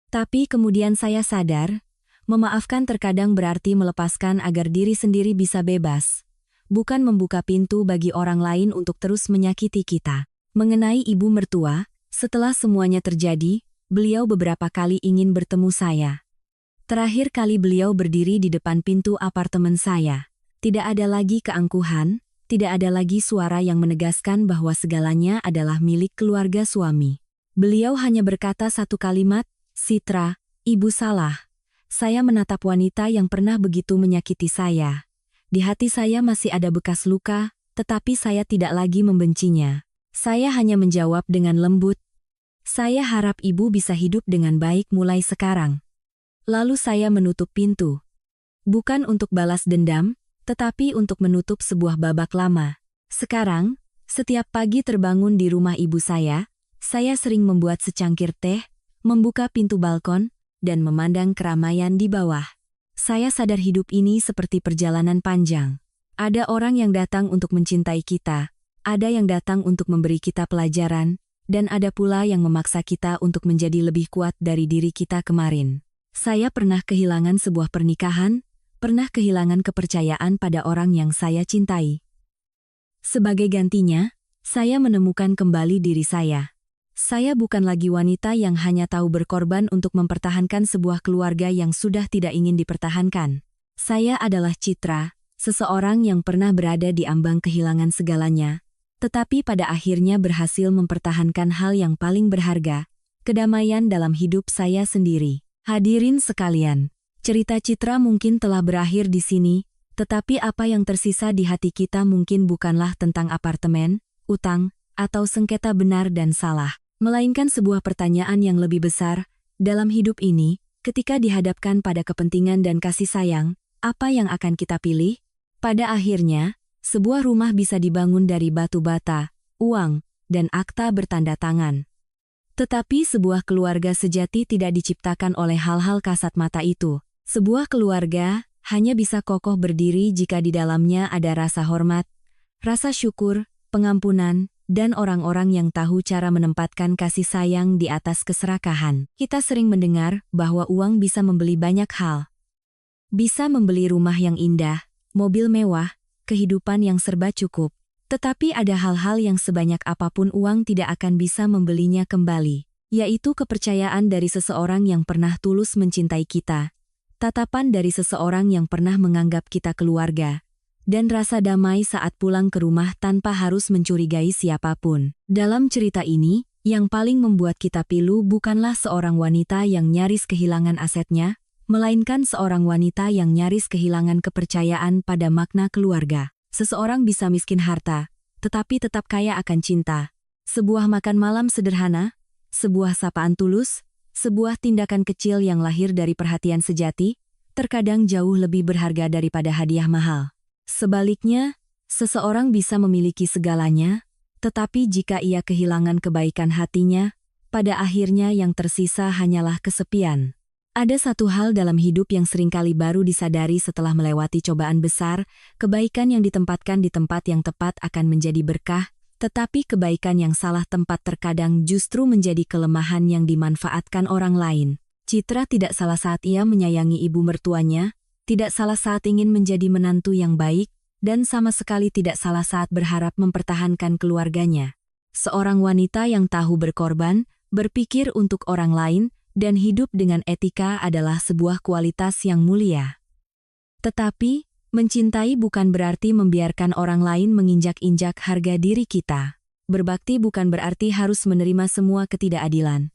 A: Tapi kemudian saya sadar, memaafkan terkadang berarti melepaskan agar diri sendiri bisa bebas. Bukan membuka pintu bagi orang lain untuk terus menyakiti kita. Mengenai ibu mertua, setelah semuanya terjadi, beliau beberapa kali ingin bertemu saya. Terakhir kali beliau berdiri di depan pintu apartemen saya. Tidak ada lagi keangkuhan, tidak ada lagi suara yang menegaskan bahwa segalanya adalah milik keluarga suami. Beliau hanya berkata satu kalimat, "Citra, ibu salah." Saya menatap wanita yang pernah begitu menyakiti saya. Di hati saya masih ada bekas luka, tetapi saya tidak lagi membencinya. Saya hanya menjawab dengan lembut, "Saya harap ibu bisa hidup dengan baik mulai sekarang." Lalu saya menutup pintu. Bukan untuk balas dendam, tetapi untuk menutup sebuah babak lama. Sekarang, setiap pagi terbangun di rumah ibu saya sering membuat secangkir teh, membuka pintu balkon, dan memandang keramaian di bawah. Saya sadar hidup ini seperti perjalanan panjang. Ada orang yang datang untuk mencintai kita, ada yang datang untuk memberi kita pelajaran, dan ada pula yang memaksa kita untuk menjadi lebih kuat dari diri kita kemarin. Saya pernah kehilangan sebuah pernikahan, pernah kehilangan kepercayaan pada orang yang saya cintai. Sebagai gantinya, saya menemukan kembali diri saya. Saya bukan lagi wanita yang hanya tahu berkorban untuk mempertahankan sebuah keluarga yang sudah tidak ingin dipertahankan. Saya adalah Citra, seseorang yang pernah berada di ambang kehilangan segalanya, tetapi pada akhirnya berhasil mempertahankan hal yang paling berharga, kedamaian dalam hidup saya sendiri. Hadirin sekalian, cerita Citra mungkin telah berakhir di sini, tetapi apa yang tersisa di hati kita mungkin bukanlah tentang apartemen, utang, atau sengketa benar dan salah. Melainkan sebuah pertanyaan yang lebih besar, dalam hidup ini, ketika dihadapkan pada kepentingan dan kasih sayang, apa yang akan kita pilih? Pada akhirnya, sebuah rumah bisa dibangun dari batu bata, uang, dan akta bertanda tangan. Tetapi sebuah keluarga sejati tidak diciptakan oleh hal-hal kasat mata itu. Sebuah keluarga hanya bisa kokoh berdiri jika di dalamnya ada rasa hormat, rasa syukur, pengampunan, dan orang-orang yang tahu cara menempatkan kasih sayang di atas keserakahan. Kita sering mendengar bahwa uang bisa membeli banyak hal. bisa membeli rumah yang indah, mobil mewah, kehidupan yang serba cukup. Tetapi ada hal-hal yang sebanyak apapun uang tidak akan bisa membelinya kembali, yaitu kepercayaan dari seseorang yang pernah tulus mencintai kita, tatapan dari seseorang yang pernah menganggap kita keluarga, dan rasa damai saat pulang ke rumah tanpa harus mencurigai siapapun. Dalam cerita ini, yang paling membuat kita pilu bukanlah seorang wanita yang nyaris kehilangan asetnya, melainkan seorang wanita yang nyaris kehilangan kepercayaan pada makna keluarga. Seseorang bisa miskin harta, tetapi tetap kaya akan cinta. Sebuah makan malam sederhana, sebuah sapaan tulus, sebuah tindakan kecil yang lahir dari perhatian sejati, terkadang jauh lebih berharga daripada hadiah mahal. Sebaliknya, seseorang bisa memiliki segalanya, tetapi jika ia kehilangan kebaikan hatinya, pada akhirnya yang tersisa hanyalah kesepian. Ada satu hal dalam hidup yang seringkali baru disadari setelah melewati cobaan besar, kebaikan yang ditempatkan di tempat yang tepat akan menjadi berkah, tetapi kebaikan yang salah tempat terkadang justru menjadi kelemahan yang dimanfaatkan orang lain. Citra tidak salah saat ia menyayangi ibu mertuanya, tidak salah saat ingin menjadi menantu yang baik, dan sama sekali tidak salah saat berharap mempertahankan keluarganya. Seorang wanita yang tahu berkorban, berpikir untuk orang lain, dan hidup dengan etika adalah sebuah kualitas yang mulia. Tetapi, mencintai bukan berarti membiarkan orang lain menginjak-injak harga diri kita. Berbakti bukan berarti harus menerima semua ketidakadilan.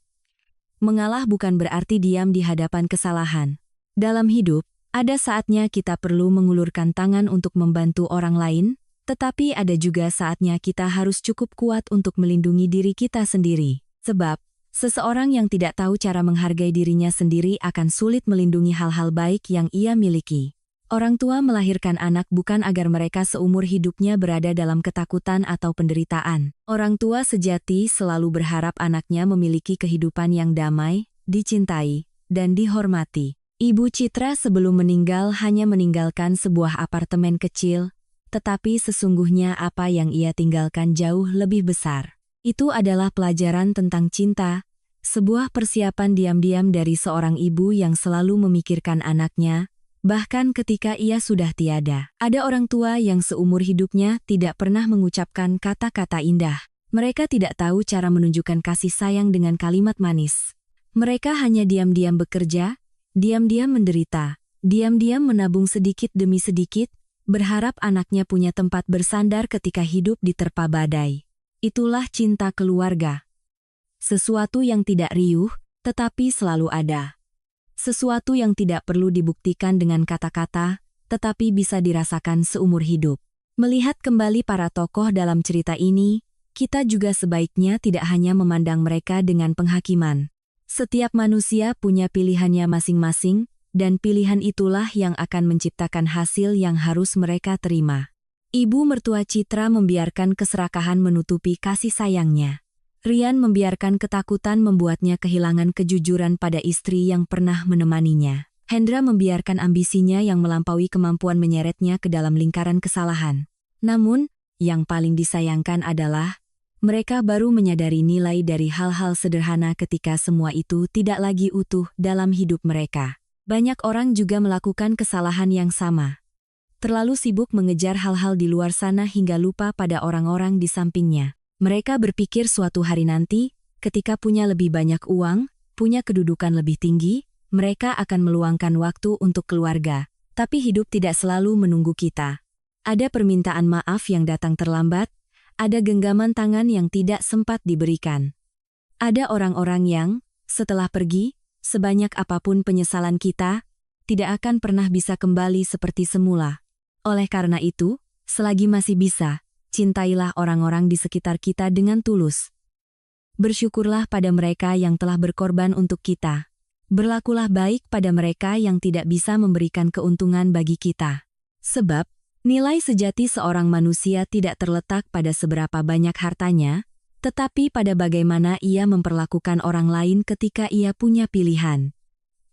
A: Mengalah bukan berarti diam di hadapan kesalahan. Dalam hidup, ada saatnya kita perlu mengulurkan tangan untuk membantu orang lain, tetapi ada juga saatnya kita harus cukup kuat untuk melindungi diri kita sendiri. Sebab, seseorang yang tidak tahu cara menghargai dirinya sendiri akan sulit melindungi hal-hal baik yang ia miliki. Orang tua melahirkan anak bukan agar mereka seumur hidupnya berada dalam ketakutan atau penderitaan. Orang tua sejati selalu berharap anaknya memiliki kehidupan yang damai, dicintai, dan dihormati. Ibu Citra sebelum meninggal hanya meninggalkan sebuah apartemen kecil, tetapi sesungguhnya apa yang ia tinggalkan jauh lebih besar. Itu adalah pelajaran tentang cinta, sebuah persiapan diam-diam dari seorang ibu yang selalu memikirkan anaknya, bahkan ketika ia sudah tiada. Ada orang tua yang seumur hidupnya tidak pernah mengucapkan kata-kata indah. Mereka tidak tahu cara menunjukkan kasih sayang dengan kalimat manis. Mereka hanya diam-diam bekerja, diam-diam menderita, diam-diam menabung sedikit demi sedikit, berharap anaknya punya tempat bersandar ketika hidup diterpa badai. Itulah cinta keluarga. Sesuatu yang tidak riuh, tetapi selalu ada. Sesuatu yang tidak perlu dibuktikan dengan kata-kata, tetapi bisa dirasakan seumur hidup. Melihat kembali para tokoh dalam cerita ini, kita juga sebaiknya tidak hanya memandang mereka dengan penghakiman. Setiap manusia punya pilihannya masing-masing, dan pilihan itulah yang akan menciptakan hasil yang harus mereka terima. Ibu mertua Citra membiarkan keserakahan menutupi kasih sayangnya. Rian membiarkan ketakutan membuatnya kehilangan kejujuran pada istri yang pernah menemaninya. Hendra membiarkan ambisinya yang melampaui kemampuan menyeretnya ke dalam lingkaran kesalahan. Namun, yang paling disayangkan adalah, mereka baru menyadari nilai dari hal-hal sederhana ketika semua itu tidak lagi utuh dalam hidup mereka. Banyak orang juga melakukan kesalahan yang sama. Terlalu sibuk mengejar hal-hal di luar sana hingga lupa pada orang-orang di sampingnya. Mereka berpikir suatu hari nanti, ketika punya lebih banyak uang, punya kedudukan lebih tinggi, mereka akan meluangkan waktu untuk keluarga. Tapi hidup tidak selalu menunggu kita. Ada permintaan maaf yang datang terlambat, ada genggaman tangan yang tidak sempat diberikan. Ada orang-orang yang, setelah pergi, sebanyak apapun penyesalan kita, tidak akan pernah bisa kembali seperti semula. Oleh karena itu, selagi masih bisa, cintailah orang-orang di sekitar kita dengan tulus. Bersyukurlah pada mereka yang telah berkorban untuk kita. Berlakulah baik pada mereka yang tidak bisa memberikan keuntungan bagi kita. Sebab, nilai sejati seorang manusia tidak terletak pada seberapa banyak hartanya, tetapi pada bagaimana ia memperlakukan orang lain ketika ia punya pilihan.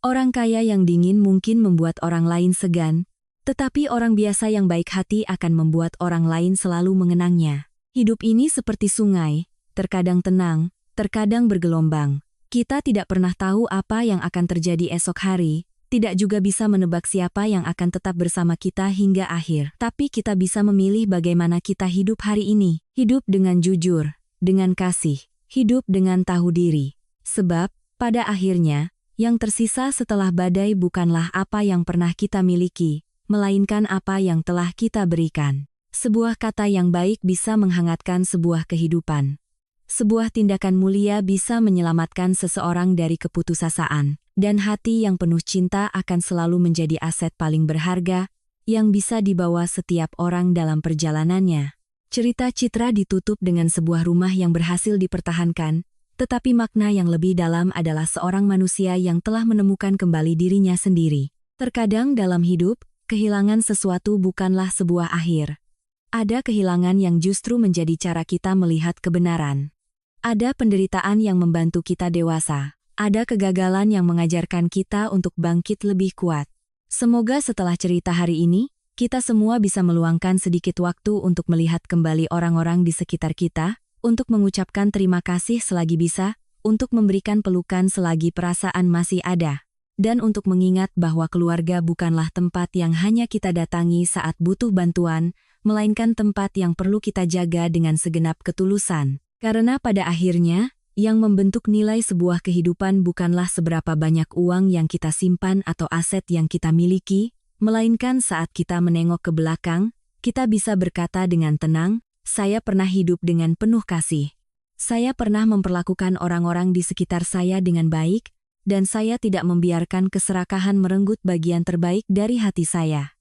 A: Orang kaya yang dingin mungkin membuat orang lain segan, tetapi orang biasa yang baik hati akan membuat orang lain selalu mengenangnya. Hidup ini seperti sungai, terkadang tenang, terkadang bergelombang. Kita tidak pernah tahu apa yang akan terjadi esok hari, tidak juga bisa menebak siapa yang akan tetap bersama kita hingga akhir. Tapi kita bisa memilih bagaimana kita hidup hari ini. Hidup dengan jujur, dengan kasih, hidup dengan tahu diri. Sebab, pada akhirnya, yang tersisa setelah badai bukanlah apa yang pernah kita miliki, melainkan apa yang telah kita berikan. Sebuah kata yang baik bisa menghangatkan sebuah kehidupan. Sebuah tindakan mulia bisa menyelamatkan seseorang dari keputusasaan, dan hati yang penuh cinta akan selalu menjadi aset paling berharga yang bisa dibawa setiap orang dalam perjalanannya. Cerita Citra ditutup dengan sebuah rumah yang berhasil dipertahankan, tetapi makna yang lebih dalam adalah seorang manusia yang telah menemukan kembali dirinya sendiri. Terkadang dalam hidup, kehilangan sesuatu bukanlah sebuah akhir. Ada kehilangan yang justru menjadi cara kita melihat kebenaran. Ada penderitaan yang membantu kita dewasa. Ada kegagalan yang mengajarkan kita untuk bangkit lebih kuat. Semoga setelah cerita hari ini, kita semua bisa meluangkan sedikit waktu untuk melihat kembali orang-orang di sekitar kita, untuk mengucapkan terima kasih selagi bisa, untuk memberikan pelukan selagi perasaan masih ada, dan untuk mengingat bahwa keluarga bukanlah tempat yang hanya kita datangi saat butuh bantuan, melainkan tempat yang perlu kita jaga dengan segenap ketulusan. Karena pada akhirnya, yang membentuk nilai sebuah kehidupan bukanlah seberapa banyak uang yang kita simpan atau aset yang kita miliki, melainkan saat kita menengok ke belakang, kita bisa berkata dengan tenang, saya pernah hidup dengan penuh kasih. Saya pernah memperlakukan orang-orang di sekitar saya dengan baik, dan saya tidak membiarkan keserakahan merenggut bagian terbaik dari hati saya.